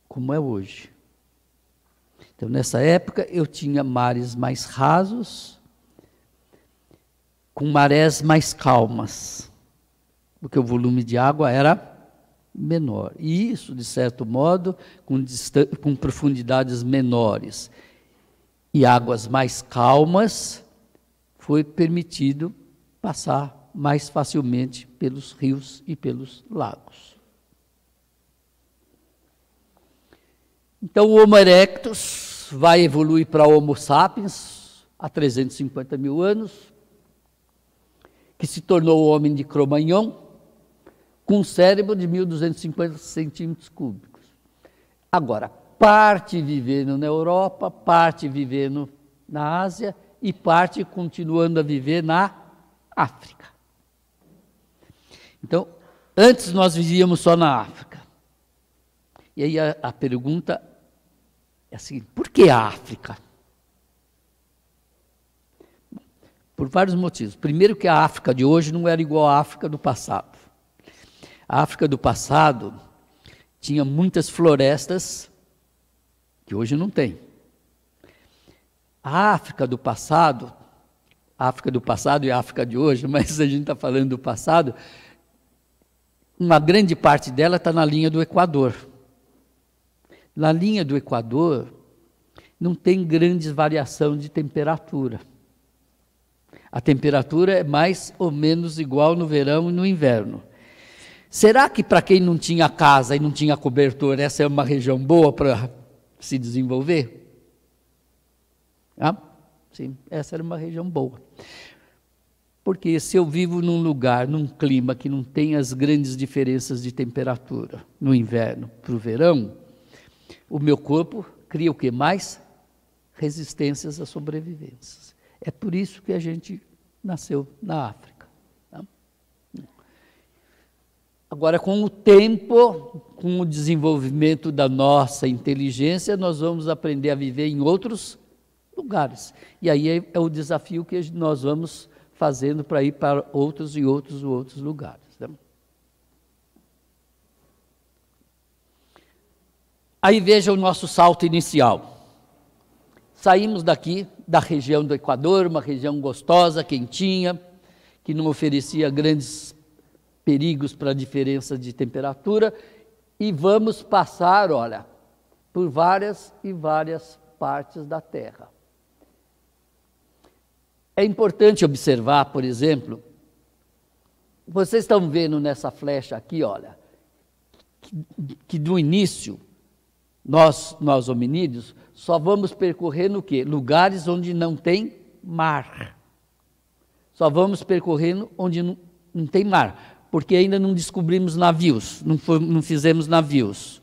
como é hoje. Então, nessa época, eu tinha mares mais rasos, com marés mais calmas, porque o volume de água era menor. E isso, de certo modo, com profundidades menores e águas mais calmas, foi permitido passar mais facilmente pelos rios e pelos lagos. Então, o Homo erectus vai evoluir para Homo sapiens há 350 mil anos, que se tornou o homem de Cro-Magnon, com um cérebro de 1.250 centímetros cúbicos. Agora, parte vivendo na Europa, parte vivendo na Ásia e parte continuando a viver na África. Então, antes nós vivíamos só na África. E aí a pergunta é a seguinte: por que a África? Por vários motivos. Primeiro, que a África de hoje não era igual à África do passado. A África do passado tinha muitas florestas que hoje não tem. A África do passado e a África de hoje, mas a gente está falando do passado, uma grande parte dela está na linha do Equador. Na linha do Equador não tem grandes variação de temperatura. A temperatura é mais ou menos igual no verão e no inverno. Será que para quem não tinha casa e não tinha cobertor, essa é uma região boa para se desenvolver? Sim, essa era uma região boa. Porque se eu vivo num lugar, num clima que não tem as grandes diferenças de temperatura, no inverno para o verão, o meu corpo cria o que mais? Resistências à sobrevivência. É por isso que a gente nasceu na África. Tá? Agora, com o tempo, com o desenvolvimento da nossa inteligência, nós vamos aprender a viver em outros lugares. E aí é o desafio que nós vamos fazendo para ir para outros e outros lugares. Né? Aí veja o nosso salto inicial. Saímos daqui, da região do Equador, uma região gostosa, quentinha, que não oferecia grandes perigos para a diferença de temperatura, e vamos passar, olha, por várias e várias partes da Terra. É importante observar, por exemplo, vocês estão vendo nessa flecha aqui, olha, que do início, nós hominídeos, só vamos percorrendo o quê? Lugares onde não tem mar. Só vamos percorrendo onde não tem mar, porque ainda não descobrimos navios, não fizemos navios,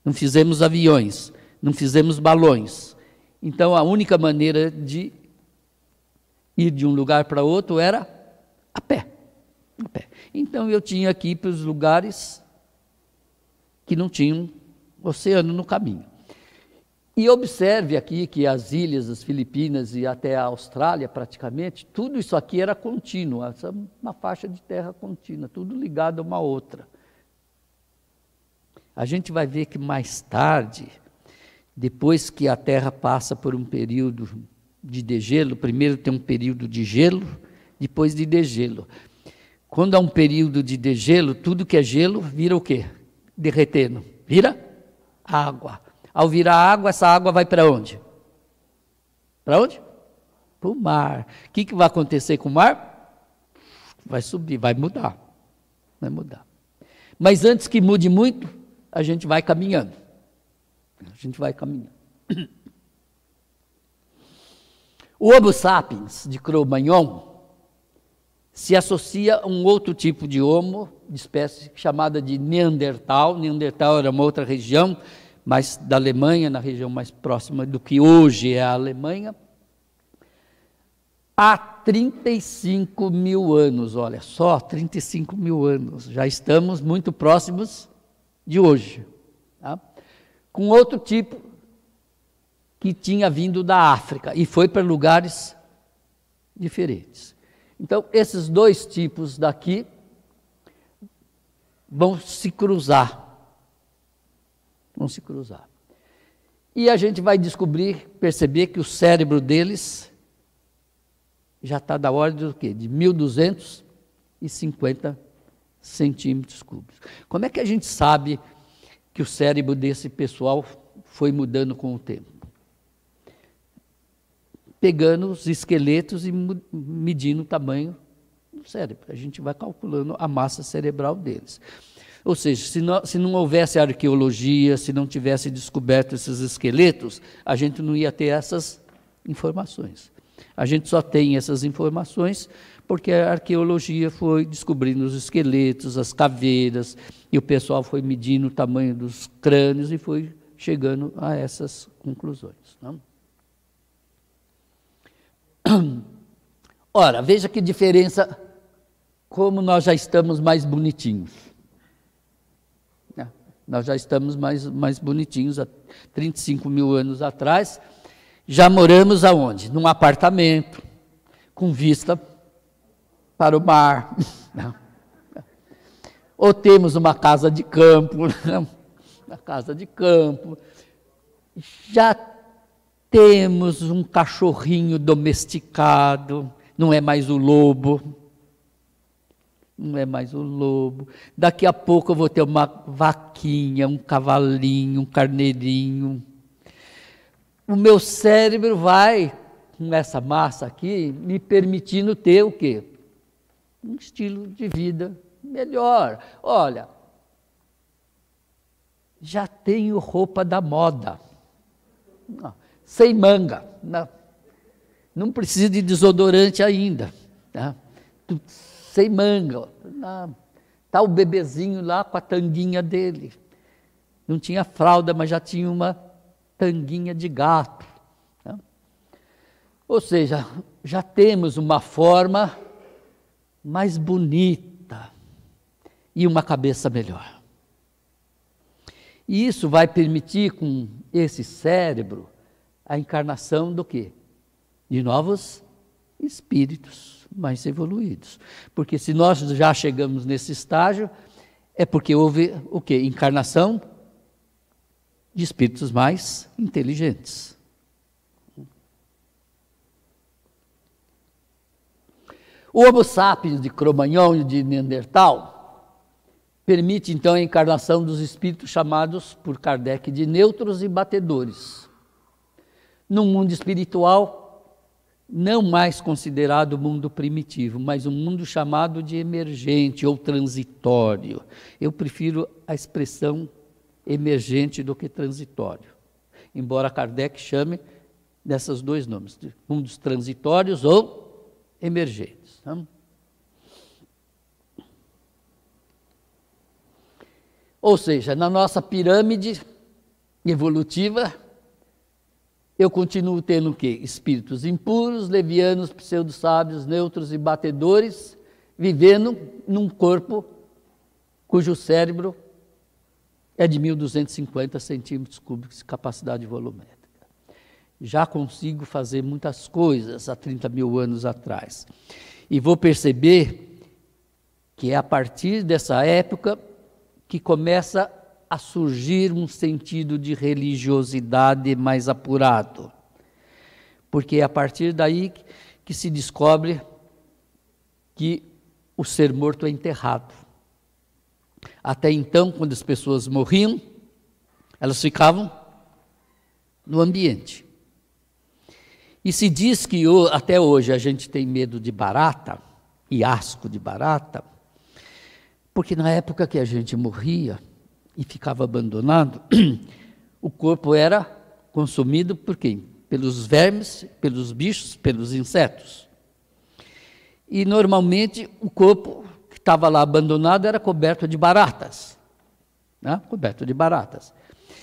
não fizemos aviões, não fizemos balões. Então, a única maneira de ir de um lugar para outro era a pé. Então, eu tinha que ir para os lugares que não tinham oceano no caminho. E observe aqui que as ilhas, as Filipinas e até a Austrália, praticamente, tudo isso aqui era contínuo, essa é uma faixa de terra contínua, tudo ligado a uma outra. A gente vai ver que mais tarde, depois que a Terra passa por um período de degelo, primeiro tem um período de gelo, depois de degelo. Quando há um período de degelo, tudo que é gelo vira o quê? Derretendo. Vira água. Ao virar água, essa água vai para onde? Para onde? Para o mar. O que vai acontecer com o mar? Vai subir, vai mudar. Vai mudar. Mas antes que mude muito, a gente vai caminhando. O Homo sapiens de Cro-Magnon se associa a um outro tipo de homo, de espécie chamada de Neandertal. Neandertal era uma outra região, mas da Alemanha, na região mais próxima do que hoje é a Alemanha, há 35 mil anos, olha só, 35 mil anos, já estamos muito próximos de hoje, tá? Com outro tipo que tinha vindo da África e foi para lugares diferentes. Então, esses dois tipos daqui vão se cruzar. E a gente vai perceber que o cérebro deles já está da ordem do quê? De 1.250 centímetros cúbicos. Como é que a gente sabe que o cérebro desse pessoal foi mudando com o tempo? Pegando os esqueletos e medindo o tamanho do cérebro. A gente vai calculando a massa cerebral deles. Ou seja, se não houvesse arqueologia, se não tivesse descoberto esses esqueletos, a gente não ia ter essas informações. A gente só tem essas informações porque a arqueologia foi descobrindo os esqueletos, as caveiras, e o pessoal foi medindo o tamanho dos crânios e foi chegando a essas conclusões. Não? Ora, veja que diferença, como nós já estamos mais bonitinhos. Nós já estamos mais bonitinhos, há 35 mil anos atrás, já moramos aonde? Num apartamento, com vista para o mar. Ou temos uma casa de campo, já temos um cachorrinho domesticado, não é mais o lobo. Daqui a pouco eu vou ter uma vaquinha, um cavalinho, um carneirinho. O meu cérebro vai, com essa massa aqui, me permitindo ter o quê? Um estilo de vida melhor. Olha, já tenho roupa da moda, sem manga, não precisa de desodorante ainda, tá? Sem manga, está o bebezinho lá com a tanguinha dele, não tinha fralda, mas já tinha uma tanguinha de gato, tá? Ou seja, já temos uma forma mais bonita e uma cabeça melhor. E isso vai permitir, com esse cérebro, a encarnação do quê? De novos espíritos mais evoluídos. Porque se nós já chegamos nesse estágio, é porque houve o quê? Encarnação de espíritos mais inteligentes. O Homo sapiens de Cro-Magnon e de Neandertal permite, então, a encarnação dos espíritos chamados por Kardec de neutros e batedores. Num mundo espiritual, não mais considerado mundo primitivo, mas um mundo chamado de emergente ou transitório. Eu prefiro a expressão emergente do que transitório, embora Kardec chame desses dois nomes, de mundos transitórios ou emergentes. Tá? Ou seja, na nossa pirâmide evolutiva, eu continuo tendo o quê? Espíritos impuros, levianos, pseudo-sábios, neutros e batedores, vivendo num corpo cujo cérebro é de 1.250 centímetros cúbicos de capacidade volumétrica. Já consigo fazer muitas coisas há 30 mil anos atrás. E vou perceber que é a partir dessa época que começa a surgir um sentido de religiosidade mais apurado. Porque é a partir daí que se descobre que o ser morto é enterrado. Até então, quando as pessoas morriam, elas ficavam no ambiente. E se diz que até hoje a gente tem medo de barata e asco de barata, porque na época que a gente morria e ficava abandonado, o corpo era consumido por quem? Pelos vermes, pelos bichos, pelos insetos. E normalmente o corpo que estava lá abandonado era coberto de baratas, né? Coberto de baratas.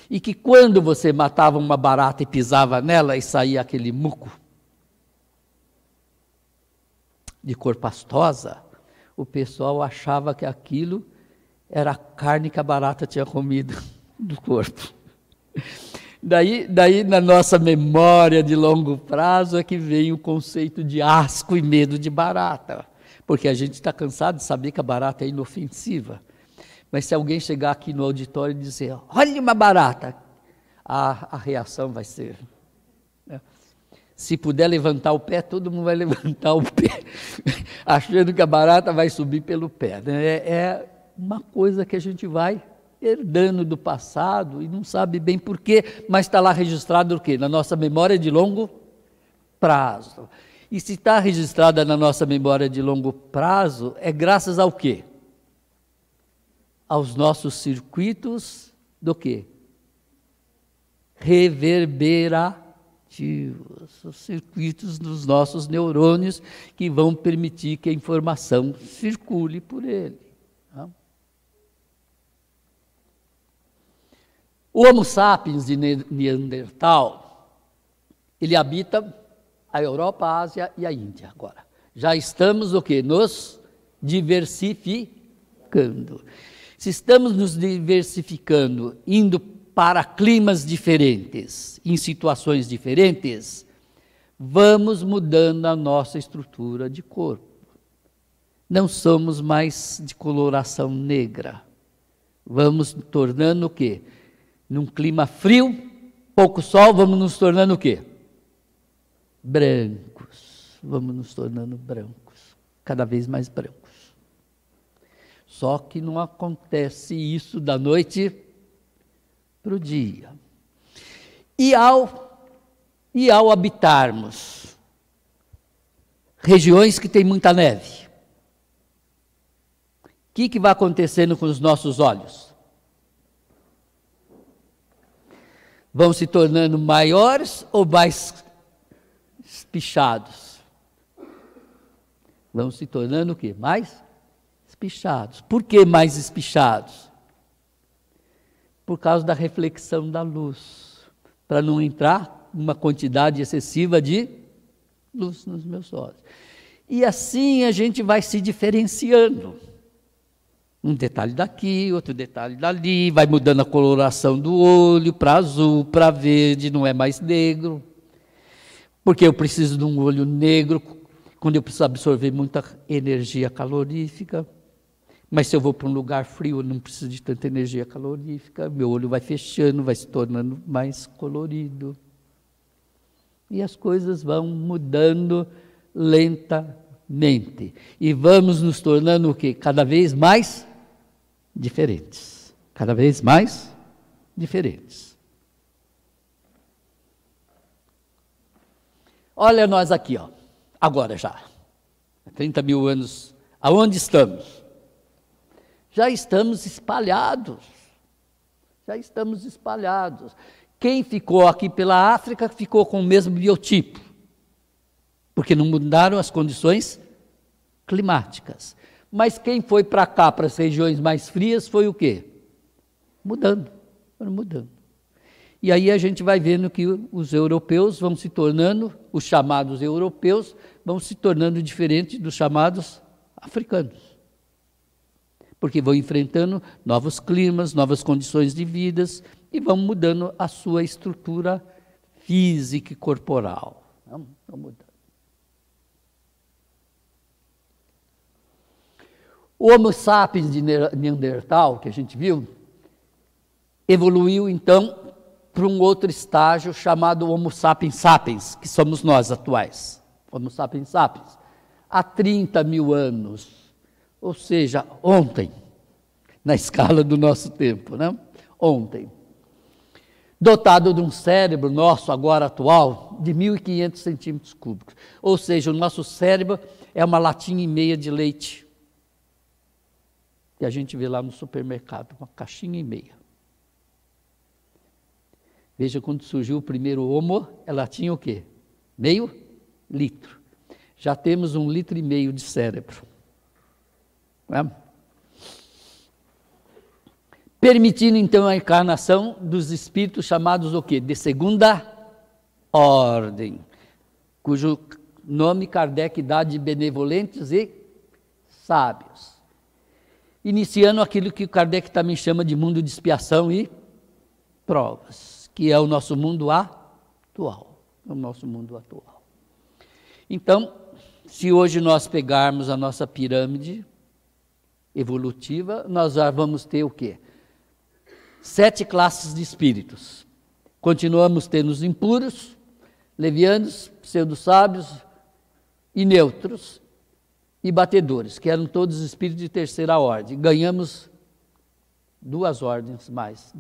E que quando você matava uma barata e pisava nela e saía aquele muco de cor pastosa, o pessoal achava que aquilo era a carne que a barata tinha comido do corpo. Daí na nossa memória de longo prazo é que vem o conceito de asco e medo de barata, porque a gente está cansado de saber que a barata é inofensiva. Mas se alguém chegar aqui no auditório e dizer, olha uma barata, a reação vai ser... né? Se puder levantar o pé, todo mundo vai levantar o pé, achando que a barata vai subir pelo pé. Né? É uma coisa que a gente vai herdando do passado e não sabe bem porquê, mas está lá registrado o quê? Na nossa memória de longo prazo. E se está registrada na nossa memória de longo prazo, é graças ao quê? Aos nossos circuitos do quê? Reverberativos, os circuitos dos nossos neurônios que vão permitir que a informação circule por ele. Tá? O Homo sapiens de Neandertal, ele habita a Europa, a Ásia e a Índia agora. Já estamos o quê? Nos diversificando. Se estamos nos diversificando, indo para climas diferentes, em situações diferentes, vamos mudando a nossa estrutura de corpo. Não somos mais de coloração negra. Vamos tornando o quê? Num clima frio, pouco sol, vamos nos tornando o quê? Brancos. Vamos nos tornando brancos, cada vez mais brancos. Só que não acontece isso da noite para o dia. E ao habitarmos regiões que tem muita neve, que vai acontecendo com os nossos olhos? Vão se tornando maiores ou mais espichados? Vão se tornando o quê? Mais espichados. Por que mais espichados? Por causa da reflexão da luz, para não entrar uma quantidade excessiva de luz nos meus olhos. E assim a gente vai se diferenciando. Um detalhe daqui, outro detalhe dali, vai mudando a coloração do olho para azul, para verde, não é mais negro. Porque eu preciso de um olho negro quando eu preciso absorver muita energia calorífica. Mas se eu vou para um lugar frio, eu não preciso de tanta energia calorífica, meu olho vai fechando, vai se tornando mais colorido. E as coisas vão mudando lentamente. E vamos nos tornando o quê? Cada vez mais diferentes. Cada vez mais diferentes. Olha nós aqui, ó. Agora já. 30 mil anos. Aonde estamos? Já estamos espalhados. Já estamos espalhados. Quem ficou aqui pela África ficou com o mesmo biotipo. Porque não mudaram as condições climáticas. Mas quem foi para cá, para as regiões mais frias, foi o quê? Mudando. Foram mudando. E aí a gente vai vendo que os europeus vão se tornando, os chamados europeus, vão se tornando diferentes dos chamados africanos. Porque vão enfrentando novos climas, novas condições de vida e vão mudando a sua estrutura física e corporal. Vão mudando. O Homo sapiens de Neandertal, que a gente viu, evoluiu então para um outro estágio chamado Homo sapiens sapiens, que somos nós atuais. Homo sapiens sapiens. Há 30 mil anos, ou seja, ontem, na escala do nosso tempo, né? Ontem. Dotado de um cérebro nosso, agora atual, de 1.500 centímetros cúbicos. Ou seja, o nosso cérebro é uma latinha e meia de leite. Que a gente vê lá no supermercado, uma caixinha e meia. Veja, quando surgiu o primeiro Homo, ela tinha o quê? Meio litro. Já temos 1,5 litro de cérebro. Não é? Permitindo então a encarnação dos espíritos chamados o quê? De segunda ordem, cujo nome Kardec dá de benevolentes e sábios. Iniciando aquilo que Kardec também chama de mundo de expiação e provas, que é o nosso mundo atual. O nosso mundo atual. Então, se hoje nós pegarmos a nossa pirâmide evolutiva, nós já vamos ter o quê? 7 classes de espíritos. Continuamos tendo os impuros, levianos, pseudo-sábios e neutros e batedores, que eram todos espíritos de terceira ordem. Ganhamos 2 ordens mais,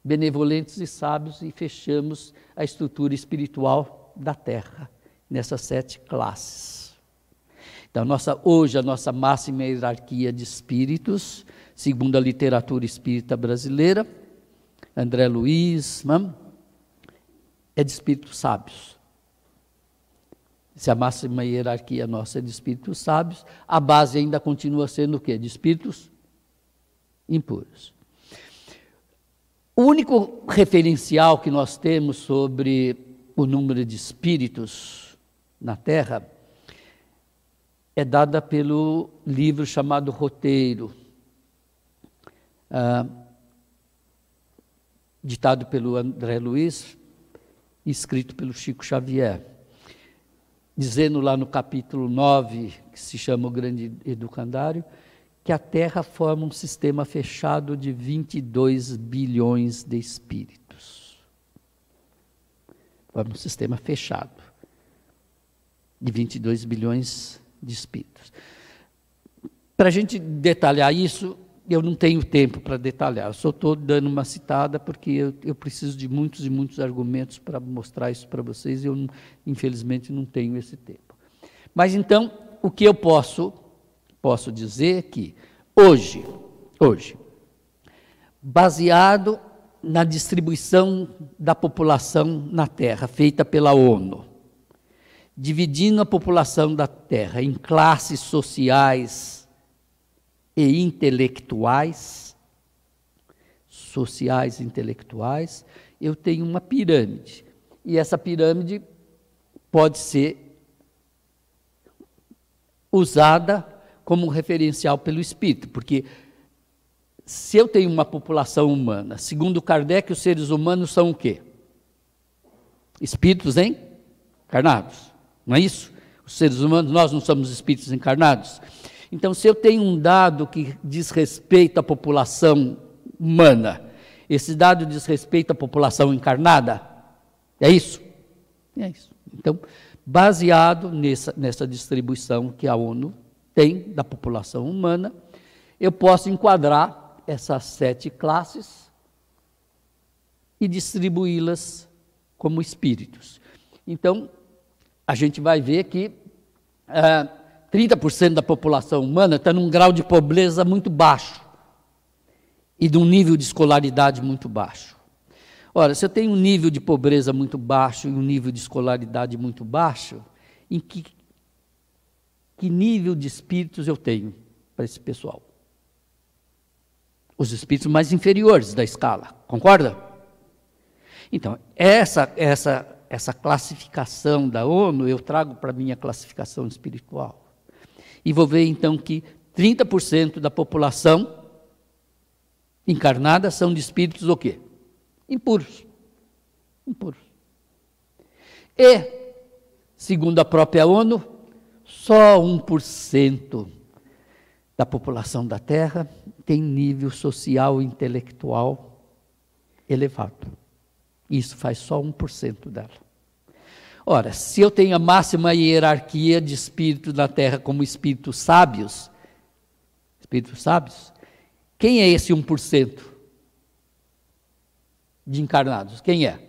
benevolentes e sábios, e fechamos a estrutura espiritual da Terra, nessas 7 classes. Então, hoje a nossa máxima hierarquia de espíritos, segundo a literatura espírita brasileira, André Luiz, é de espíritos sábios. Se a máxima hierarquia nossa é de espíritos sábios, a base ainda continua sendo o quê? De espíritos impuros. O único referencial que nós temos sobre o número de espíritos na Terra é dada pelo livro chamado Roteiro, ditado pelo André Luiz, escrito pelo Chico Xavier, dizendo lá no capítulo 9, que se chama O Grande Educandário, que a Terra forma um sistema fechado de 22 bilhões de espíritos. Forma um sistema fechado de 22 bilhões de espíritos. Para a gente detalhar isso, eu não tenho tempo para detalhar, eu só estou dando uma citada porque eu preciso de muitos e muitos argumentos para mostrar isso para vocês e eu, infelizmente, não tenho esse tempo. Mas então, o que eu posso dizer é que Hoje, baseado na distribuição da população na Terra, feita pela ONU, dividindo a população da Terra em classes sociais e intelectuais, eu tenho uma pirâmide. E essa pirâmide pode ser usada como referencial pelo Espírito, porque se eu tenho uma população humana, segundo Kardec, os seres humanos são o quê? Espíritos encarnados, não é isso? Os seres humanos, nós não somos espíritos encarnados. Então, se eu tenho um dado que diz respeito à população humana, esse dado diz respeito à população encarnada, é isso? É isso. Então, baseado nessa distribuição que a ONU tem da população humana, eu posso enquadrar essas 7 classes e distribuí-las como espíritos. Então, a gente vai ver que 30% da população humana está num grau de pobreza muito baixo e de um nível de escolaridade muito baixo. Ora, se eu tenho um nível de pobreza muito baixo e um nível de escolaridade muito baixo, em que nível de espíritos eu tenho para esse pessoal? Os espíritos mais inferiores da escala, concorda? Então, essa classificação da ONU eu trago para a minha classificação espiritual. E vou ver então que 30% da população encarnada são de espíritos o quê? Impuros. E, segundo a própria ONU, só 1% da população da Terra tem nível social e intelectual elevado. Isso faz só 1% dela. Ora, se eu tenho a máxima hierarquia de espíritos na Terra como espíritos sábios, quem é esse 1% de encarnados? Quem é?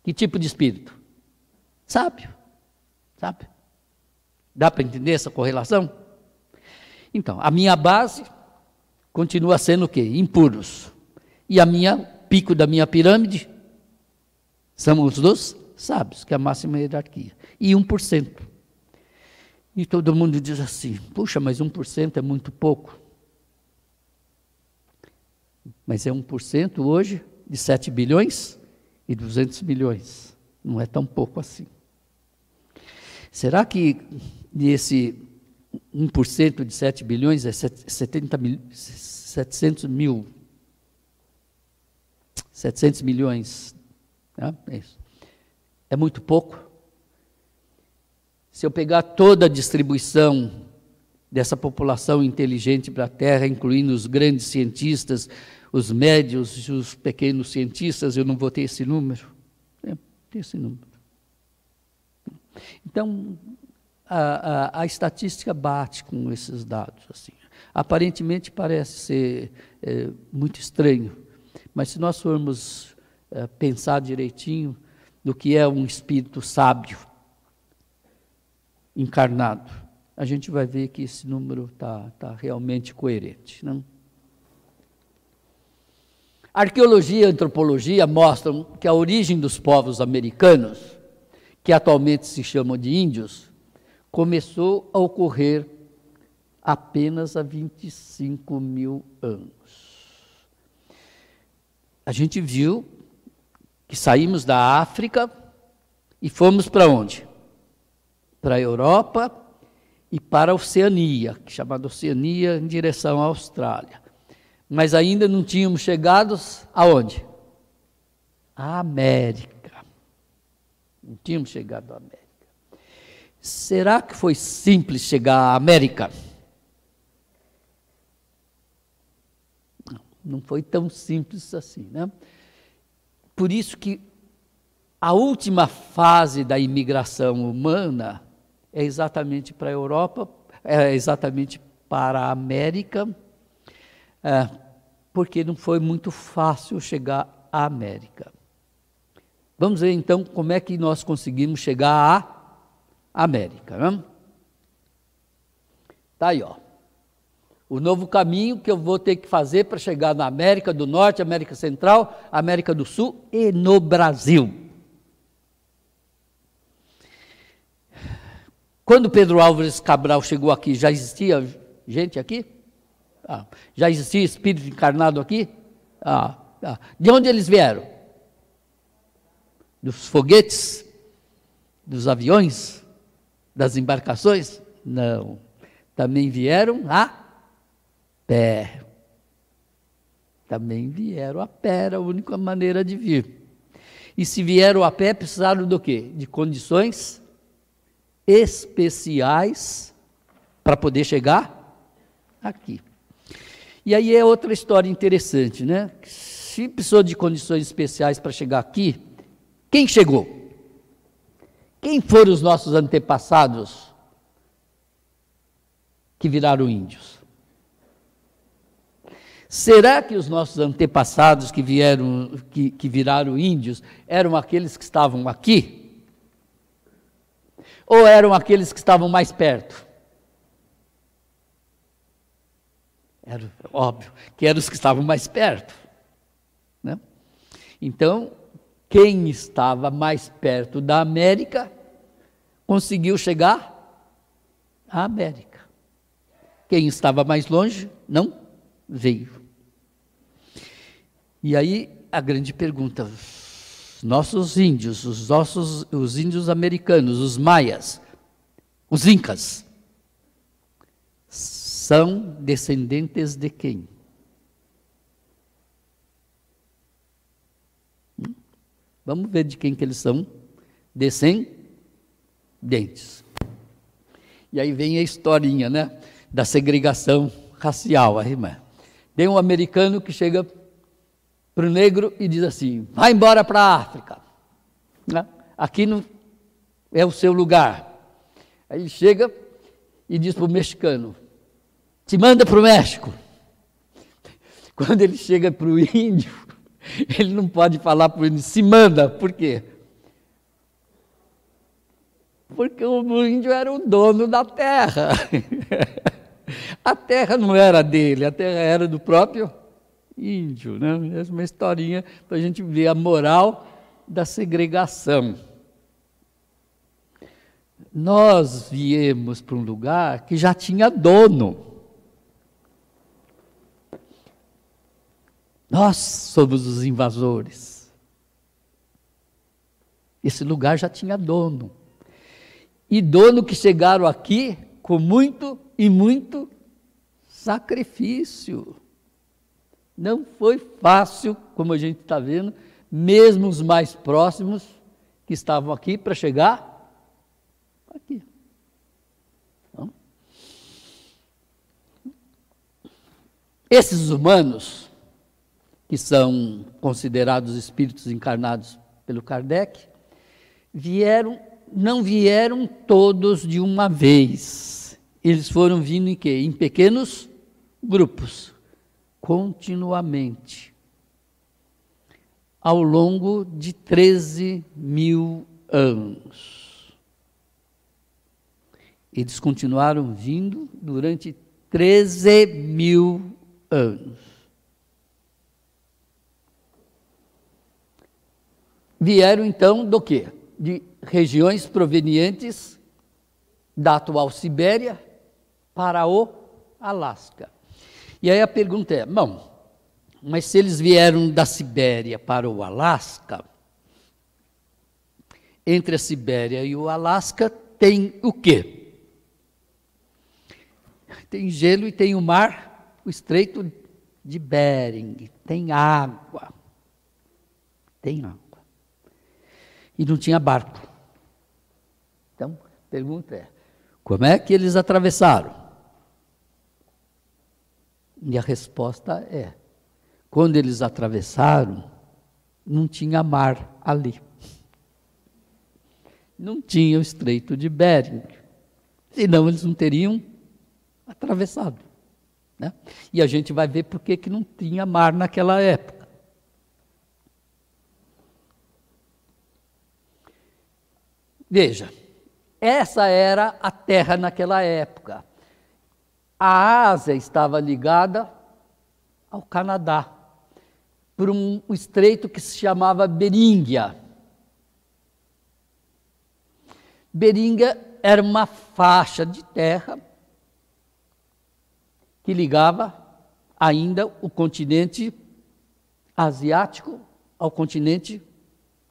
Que tipo de espírito? Sábio. Dá para entender essa correlação? Então, a minha base continua sendo o quê? Impuros. E pico da minha pirâmide são os dos sábios, que é a máxima hierarquia. E 1%. E todo mundo diz assim, puxa, mas 1% é muito pouco. Mas é 1% hoje de 7 bilhões e 200 milhões. Não é tão pouco assim. Será que desse 1% de 7 bilhões é 700 milhões? Né? É isso. É muito pouco? Se eu pegar toda a distribuição dessa população inteligente para a Terra, incluindo os grandes cientistas, os médios e os pequenos cientistas, eu não vou ter esse número. Tem esse número. Então, a estatística bate com esses dados. Assim. Aparentemente parece ser muito estranho, mas se nós formos pensar direitinho no que é um espírito sábio, encarnado, a gente vai ver que esse número está realmente coerente. Não? Arqueologia e antropologia mostram que a origem dos povos americanos, que atualmente se chamam de índios, começou a ocorrer apenas há 25 mil anos. A gente viu que saímos da África e fomos para onde? Para a Europa e para a Oceania, chamada Oceania em direção à Austrália. Mas ainda não tínhamos chegado aonde? À América. Não tínhamos chegado à América. Será que foi simples chegar à América? Não foi tão simples assim, né? Por isso que a última fase da imigração humana é exatamente para a Europa, é exatamente para a América, porque não foi muito fácil chegar à América. Vamos ver então como é que nós conseguimos chegar à América. Está aí, ó. o novo caminho que eu vou ter que fazer para chegar na América do Norte, América Central, América do Sul e no Brasil. Quando Pedro Álvares Cabral chegou aqui, já existia gente aqui? Já existia espírito encarnado aqui? De onde eles vieram? Dos foguetes? Dos aviões? Das embarcações? Não. Também vieram a pé. Também vieram a pé, era a única maneira de vir. E se vieram a pé, precisaram do quê? De condições especiais para poder chegar aqui. E aí é outra história interessante, né? Se precisou de condições especiais para chegar aqui, quem chegou? Quem foram os nossos antepassados que viraram índios? Será que os nossos antepassados que viraram índios eram aqueles que estavam aqui? Ou eram aqueles que estavam mais perto? Era óbvio que eram os que estavam mais perto, né? Então, quem estava mais perto da América conseguiu chegar à América. Quem estava mais longe não veio. E aí a grande pergunta: nossos índios, os índios americanos, os maias, os incas, são descendentes de quem? Vamos ver de quem que eles são descendentes. E aí vem a historinha, né, da segregação racial. Tem um americano que chega para o negro e diz assim: vai embora para a África, aqui não é o seu lugar. Aí ele chega e diz para o mexicano: te manda para o México. Quando ele chega para o índio, ele não pode falar para o índio, se manda. Por quê? Porque o índio era o dono da terra. A terra não era dele, a terra era do próprio índio, né? Essa é uma historinha para a gente ver a moral da segregação. Nós viemos para um lugar que já tinha dono. Nós somos os invasores. Esse lugar já tinha dono. E dono que chegaram aqui com muito e muito sacrifício. Não foi fácil, como a gente está vendo, mesmo os mais próximos que estavam aqui para chegar aqui. Então, esses humanos, que são considerados espíritos encarnados pelo Kardec, não vieram todos de uma vez. Eles foram vindo em quê? Em pequenos grupos, continuamente, ao longo de 13.000 anos. Eles continuaram vindo durante 13.000 anos. Vieram então do quê? De regiões provenientes da atual Sibéria para o Alasca. E aí a pergunta é: bom, mas se eles vieram da Sibéria para o Alasca, entre a Sibéria e o Alasca tem o quê? Tem gelo e tem o mar, o Estreito de Bering, tem água. Tem água. E não tinha barco. Então, a pergunta é: como é que eles atravessaram? E a resposta é: quando eles atravessaram, não tinha mar ali. Não tinha o Estreito de Bering. Senão eles não teriam atravessado, né? E a gente vai ver por que não tinha mar naquela época. Veja, essa era a terra naquela época. A Ásia estava ligada ao Canadá, por um estreito que se chamava Beringia. Beringia era uma faixa de terra que ligava ainda o continente asiático ao continente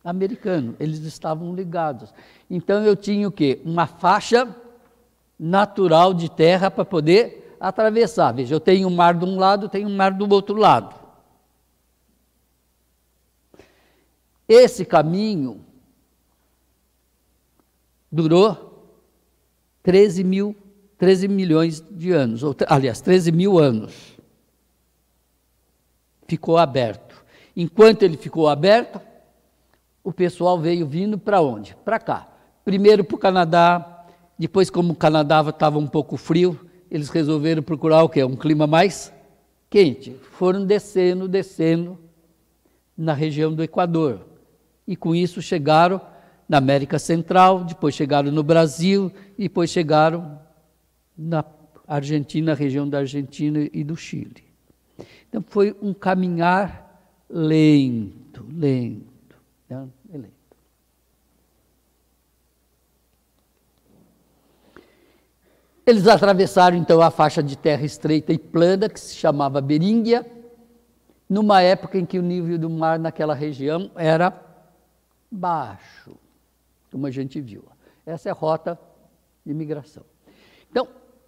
americano. Eles estavam ligados. Então eu tinha o quê? Uma faixa natural de terra para poder atravessar. Veja, eu tenho um mar de um lado, tenho um mar do outro lado. Esse caminho durou 13 milhões de anos, aliás, 13 mil anos. Ficou aberto. Enquanto ele ficou aberto, o pessoal veio vindo para onde? Para cá. Primeiro para o Canadá, depois, como o Canadá estava um pouco frio, eles resolveram procurar o quê? Um clima mais quente. Foram descendo na região do Equador. E com isso chegaram na América Central, depois chegaram no Brasil, e depois chegaram na Argentina, região da Argentina e do Chile. Então foi um caminhar lento. Eles atravessaram então a faixa de terra estreita e plana, que se chamava Beringia, numa época em que o nível do mar naquela região era baixo, como a gente viu. Essa é a rota de migração. Então,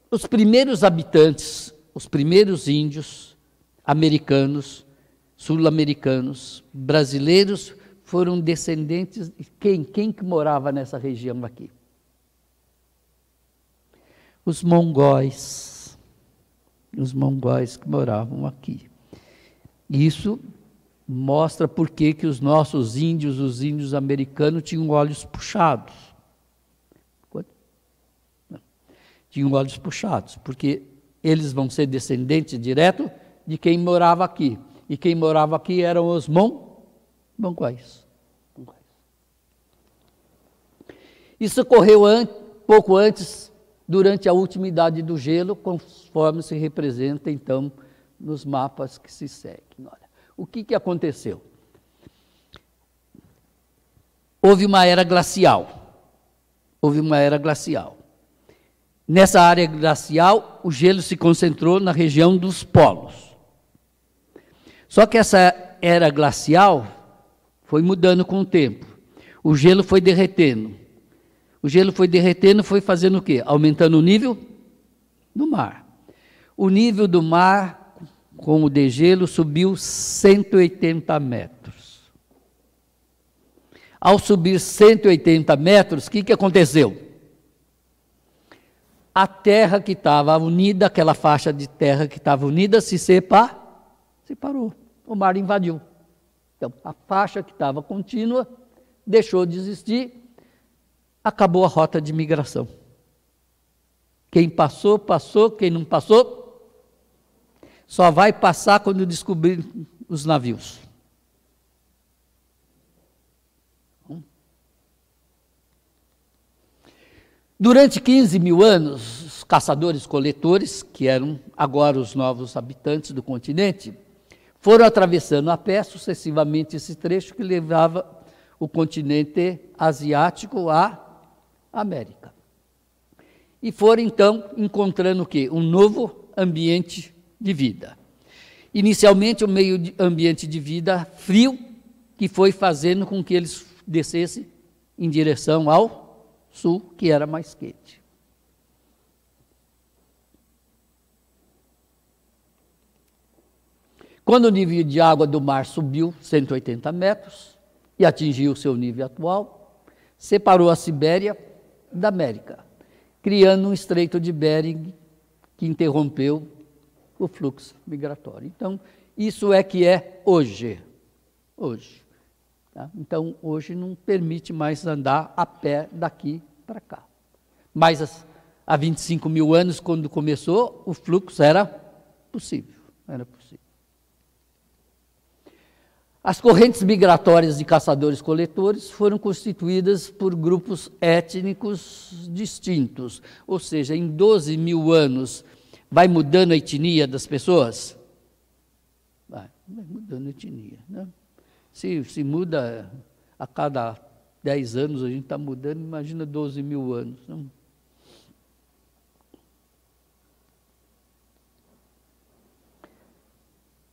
os primeiros habitantes, os primeiros índios americanos, sul-americanos, brasileiros, foram descendentes de quem? Quem que morava nessa região aqui? Os mongóis que moravam aqui. Isso mostra por que os nossos índios, os índios americanos, tinham olhos puxados. Tinham olhos puxados, porque eles vão ser descendentes direto de quem morava aqui. E quem morava aqui eram os mongóis. Isso ocorreu pouco antes, durante a última idade do gelo, conforme se representa, então, nos mapas que se seguem. Olha, o que aconteceu? Houve uma era glacial. Nessa área glacial, o gelo se concentrou na região dos polos. Só que essa era glacial foi mudando com o tempo. O gelo foi derretendo. Foi fazendo o quê? Aumentando o nível do mar. O nível do mar, com o degelo, subiu 180 metros. Ao subir 180 metros, o que aconteceu? A terra que estava unida, aquela faixa de terra que estava unida, se separou. O mar invadiu. Então, a faixa que estava contínua deixou de existir, acabou a rota de migração. Quem passou, passou. Quem não passou, só vai passar quando descobrir os navios. Durante 15 mil anos, os caçadores-coletores, que eram agora os novos habitantes do continente, foram atravessando a pé sucessivamente esse trecho que levava o continente asiático à América. E foram, então, encontrando o quê? Um novo ambiente de vida. Inicialmente, um ambiente de vida frio, que foi fazendo com que eles descessem em direção ao sul, que era mais quente. Quando o nível de água do mar subiu 180 metros e atingiu o seu nível atual, separou a Sibéria da América, criando um estreito de Bering que interrompeu o fluxo migratório. Então, isso é que é hoje. Tá? Então, hoje não permite mais andar a pé daqui para cá. Mas há 25 mil anos, quando começou, o fluxo era possível. As correntes migratórias de caçadores-coletores foram constituídas por grupos étnicos distintos, ou seja, em 12 mil anos, vai mudando a etnia das pessoas? Vai mudando a etnia, né? Se muda a cada 10 anos, a gente está mudando, imagina 12 mil anos. Não?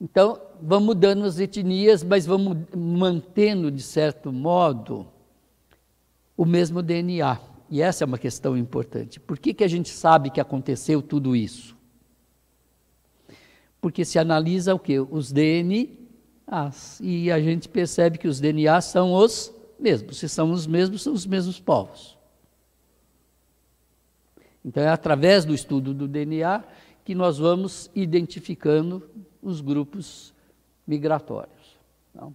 Então, vamos mudando as etnias, mas vamos mantendo, de certo modo, o mesmo DNA. E essa é uma questão importante. Por que a gente sabe que aconteceu tudo isso? Porque se analisa o quê? Os DNAs. E a gente percebe que os DNAs são os mesmos. Se são os mesmos povos. Então, é através do estudo do DNA que nós vamos identificando os grupos migratórios. Não?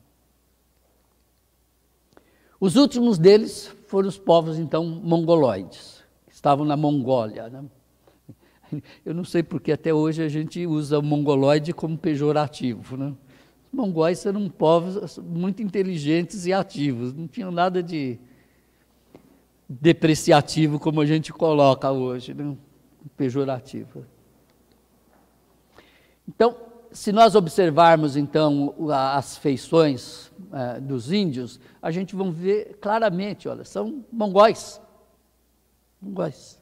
Os últimos deles foram os povos, então, mongoloides, que estavam na Mongólia. Né? Eu não sei porque até hoje a gente usa o mongoloide como pejorativo. Né? Os mongóis eram povos muito inteligentes e ativos, não tinham nada de depreciativo como a gente coloca hoje, né? Pejorativo. Então, se nós observarmos, então, as feições dos índios, a gente vai ver claramente, olha, são mongóis. Mongóis.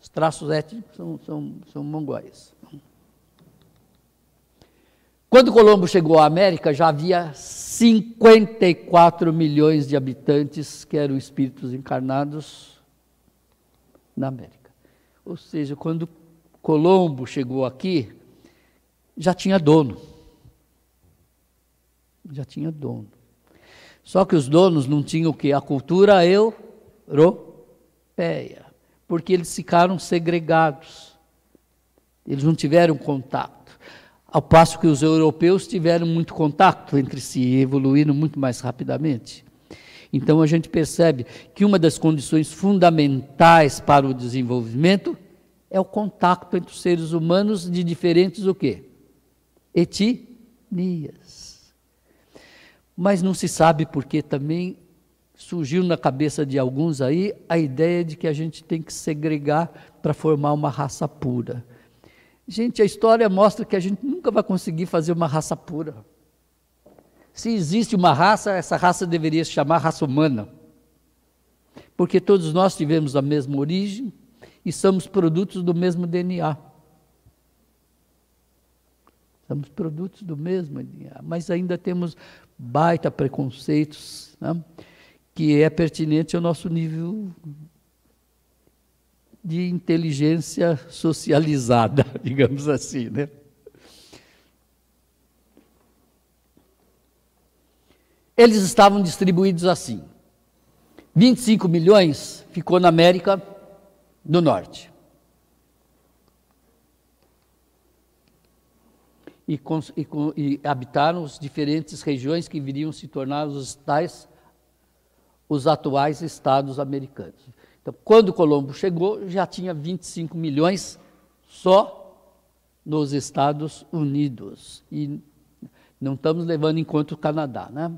Os traços étnicos são mongóis. Quando Colombo chegou à América, já havia 54 milhões de habitantes que eram espíritos encarnados na América. Ou seja, quando Colombo chegou aqui, já tinha dono. Já tinha dono. Só que os donos não tinham o quê? A cultura europeia. Porque eles ficaram segregados. Eles não tiveram contato. Ao passo que os europeus tiveram muito contato entre si e evoluíram muito mais rapidamente. Então a gente percebe que uma das condições fundamentais para o desenvolvimento é o contato entre os seres humanos de diferentes o quê? Etnias. Mas não se sabe porque também surgiu na cabeça de alguns aí a ideia de que a gente tem que segregar para formar uma raça pura. Gente, a história mostra que a gente nunca vai conseguir fazer uma raça pura. Se existe uma raça, essa raça deveria se chamar raça humana. Porque todos nós tivemos a mesma origem e somos produtos do mesmo DNA. Somos produtos do mesmo DNA, mas ainda temos baita preconceitos, né, que é pertinente ao nosso nível de inteligência socializada, digamos assim, né? Eles estavam distribuídos assim. 25 milhões ficou na América do Norte. E habitaram as diferentes regiões que viriam se tornar os atuais estados americanos. Então, quando Colombo chegou, já tinha 25 milhões só nos Estados Unidos. E não estamos levando em conta o Canadá, né?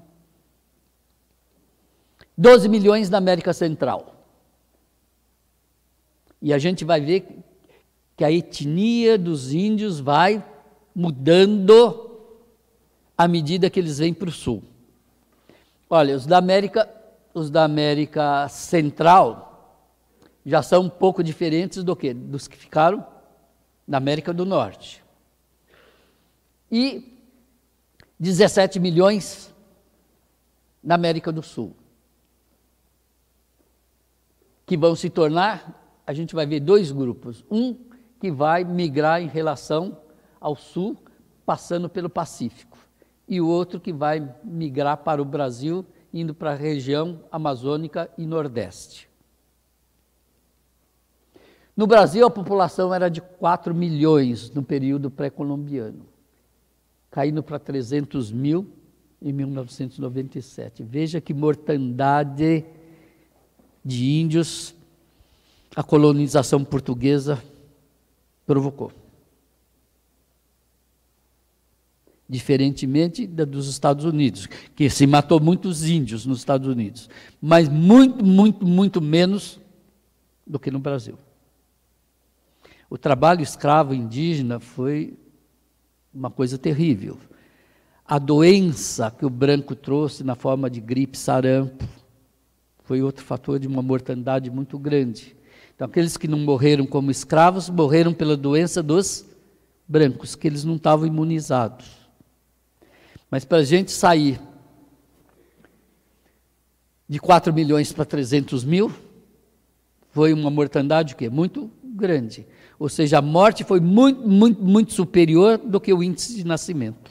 12 milhões na América Central. E a gente vai ver que a etnia dos índios vai mudando à medida que eles vêm para o sul. Olha, os da América Central já são um pouco diferentes do que? Dos que ficaram na América do Norte. E 17 milhões na América do Sul. Que vão se tornar, a gente vai ver dois grupos. Um que vai migrar em relação ao sul, passando pelo Pacífico. E o outro que vai migrar para o Brasil, indo para a região amazônica e nordeste. No Brasil, a população era de 4 milhões no período pré-colombiano, caindo para 300 mil em 1997. Veja que mortandade de índios a colonização portuguesa provocou. Diferentemente dos Estados Unidos, que se matou muitos índios nos Estados Unidos, mas muito menos do que no Brasil. O trabalho escravo indígena foi uma coisa terrível. A doença que o branco trouxe na forma de gripe, sarampo, foi outro fator de uma mortandade muito grande. Então, aqueles que não morreram como escravos, morreram pela doença dos brancos, que eles não estavam imunizados. Mas para a gente sair de 4 milhões para 300 mil, foi uma mortandade que é muito grande. Ou seja, a morte foi muito superior do que o índice de nascimento.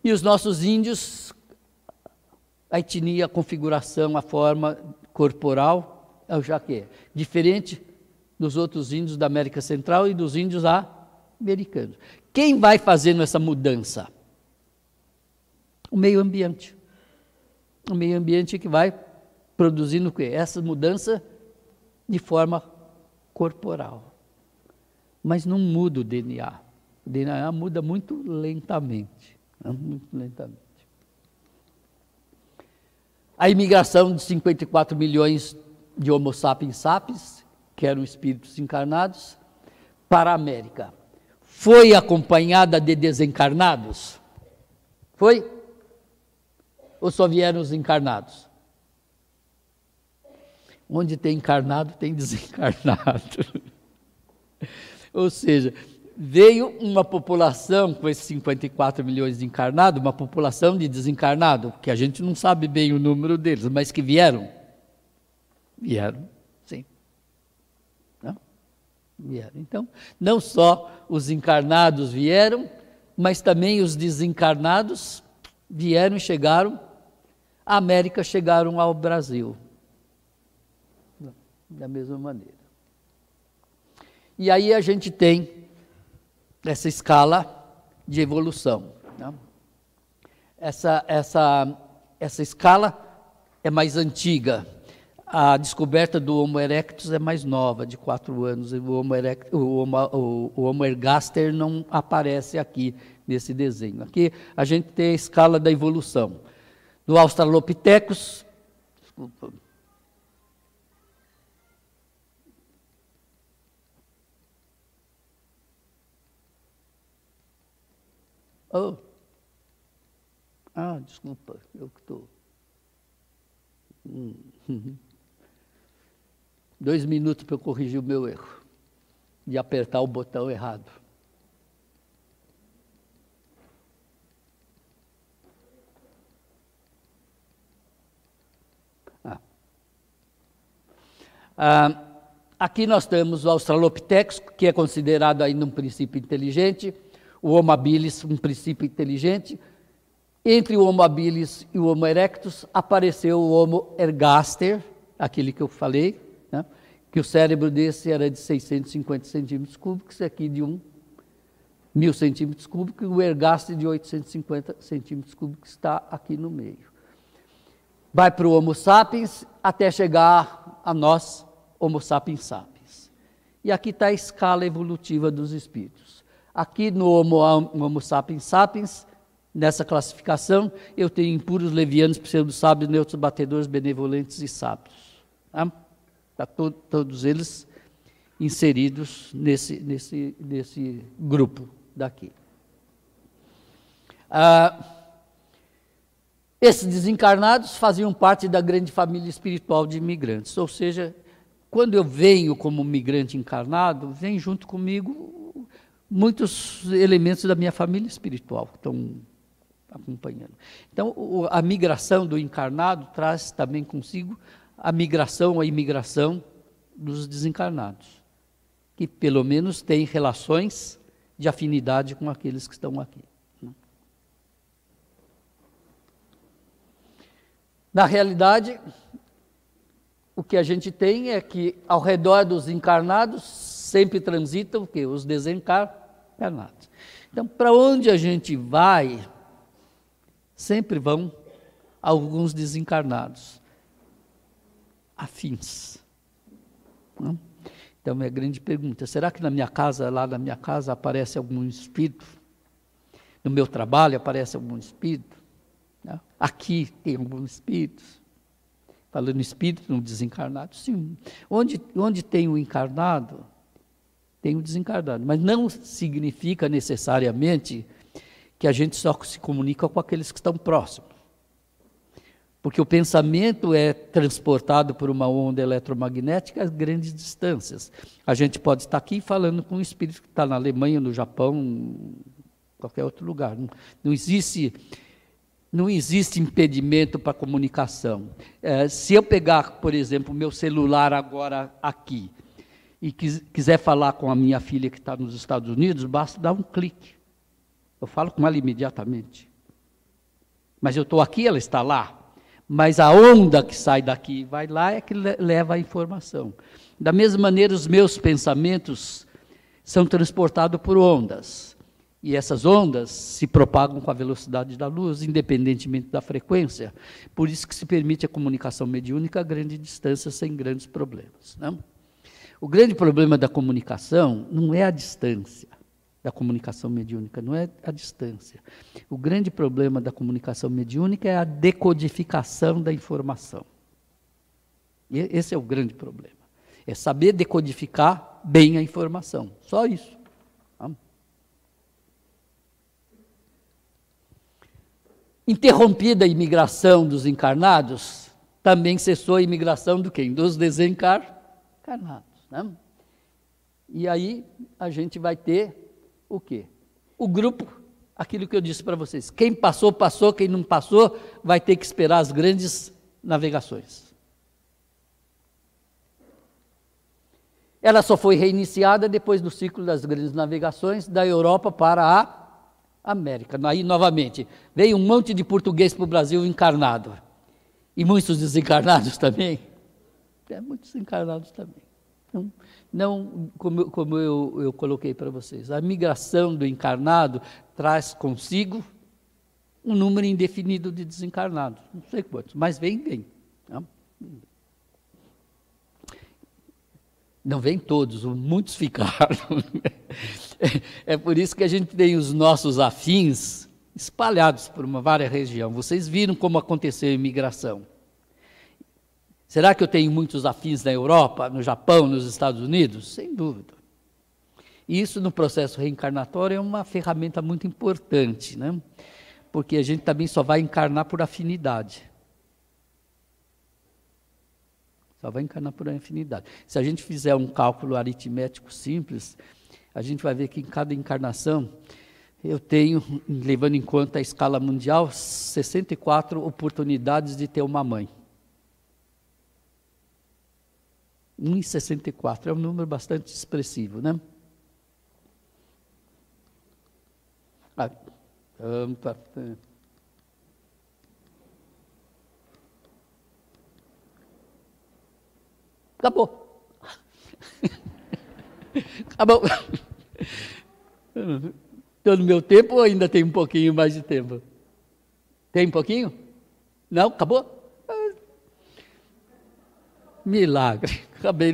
E os nossos índios, a etnia, a configuração, a forma corporal, é o jaqué. Diferente dos outros índios da América Central e dos índios americanos. Quem vai fazendo essa mudança? O meio ambiente. O meio ambiente que vai produzindo o quê? Essa mudança de forma corporal. Mas não muda o DNA. O DNA muda muito lentamente. Muito lentamente. A imigração de 54 milhões de Homo sapiens sapiens, que eram espíritos encarnados, para a América, foi acompanhada de desencarnados? Foi? Ou só vieram os encarnados? Onde tem encarnado, tem desencarnado. Ou seja, veio uma população, com esses 54 milhões de encarnados, uma população de desencarnados, que a gente não sabe bem o número deles, mas que vieram. Vieram, sim. Não? Vieram. Então, não só os encarnados vieram, mas também os desencarnados vieram e chegaram à América, chegaram ao Brasil. Da mesma maneira. E aí a gente tem essa escala de evolução. Né? Essa escala é mais antiga. A descoberta do Homo erectus é mais nova, de 4 anos. O Homo ergaster não aparece aqui nesse desenho. Aqui a gente tem a escala da evolução. Do Australopithecus, desculpa, oh. Desculpa, eu que estou. 2 minutos para eu corrigir o meu erro, de apertar o botão errado. Aqui nós temos o Australopithecus, que é considerado ainda um princípio inteligente, o Homo habilis, um princípio inteligente. Entre o Homo habilis e o Homo erectus apareceu o Homo ergaster, aquele que eu falei, né? Que o cérebro desse era de 650 centímetros cúbicos, aqui de 1.000 centímetros cúbicos, e o ergaster de 850 centímetros cúbicos está aqui no meio. Vai para o Homo sapiens até chegar a nós, Homo sapiens sapiens. E aqui está a escala evolutiva dos espíritos. Aqui no Homo sapiens sapiens, nessa classificação, eu tenho impuros, levianos, pseudo-sábios, neutros, batedores, benevolentes e sábios. Tá? Tá todos eles inseridos nesse grupo daqui. Esses desencarnados faziam parte da grande família espiritual de imigrantes, ou seja, quando eu venho como migrante encarnado, vem junto comigo muitos elementos da minha família espiritual que estão acompanhando. Então, a migração do encarnado traz também consigo a imigração dos desencarnados, que pelo menos têm relações de afinidade com aqueles que estão aqui. Na realidade, o que a gente tem é que ao redor dos encarnados sempre transitam o quê? Os desencarnados. Então, para onde a gente vai, sempre vão alguns desencarnados afins. Não? Então, minha grande pergunta, será que lá na minha casa aparece algum espírito? No meu trabalho aparece algum espírito? Não? Aqui tem alguns espíritos? Falando espírito, no desencarnado, sim. Onde tem o encarnado, tem o desencarnado. Mas não significa necessariamente que a gente só se comunica com aqueles que estão próximos. Porque o pensamento é transportado por uma onda eletromagnética a grandes distâncias. A gente pode estar aqui falando com um espírito que está na Alemanha, no Japão, qualquer outro lugar. Não existe impedimento para comunicação. Se eu pegar, por exemplo, o meu celular agora aqui, e quiser falar com a minha filha que está nos Estados Unidos, basta dar um clique. Eu falo com ela imediatamente. Mas eu estou aqui, ela está lá. Mas a onda que sai daqui e vai lá é que leva a informação. Da mesma maneira, os meus pensamentos são transportados por ondas. E essas ondas se propagam com a velocidade da luz, independentemente da frequência. Por isso que se permite a comunicação mediúnica a grande distância, sem grandes problemas. Não? O grande problema da comunicação não é a distância da comunicação mediúnica, não é a distância. O grande problema da comunicação mediúnica é a decodificação da informação. E esse é o grande problema. É saber decodificar bem a informação. Só isso. Tá? Interrompida a imigração dos encarnados, também cessou a imigração do quem? Dos desencarnados. Né? E aí a gente vai ter o quê? O grupo, aquilo que eu disse para vocês. Quem passou, passou. Quem não passou, vai ter que esperar as grandes navegações. Ela só foi reiniciada depois do ciclo das grandes navegações da Europa para a América. Aí, novamente, veio um monte de português para o Brasil encarnado. E muitos desencarnados também. Muitos encarnados também. Não como eu coloquei para vocês. A migração do encarnado traz consigo um número indefinido de desencarnados. Não sei quantos, mas vem. Não vem todos, muitos ficaram. É por isso que a gente tem os nossos afins espalhados por uma vária região. Vocês viram como aconteceu a imigração. Será que eu tenho muitos afins na Europa, no Japão, nos Estados Unidos? Sem dúvida. E isso no processo reencarnatório é uma ferramenta muito importante, né? Porque a gente também só vai encarnar por afinidade. Só vai encarnar por afinidade. Se a gente fizer um cálculo aritmético simples, a gente vai ver que em cada encarnação eu tenho, levando em conta a escala mundial, 64 oportunidades de ter uma mãe. 1 em 64, é um número bastante expressivo, né? Acabou. Acabou. Estou no meu tempo ou ainda tem um pouquinho mais de tempo? Tem um pouquinho? Não? Acabou? Milagre. Acabei.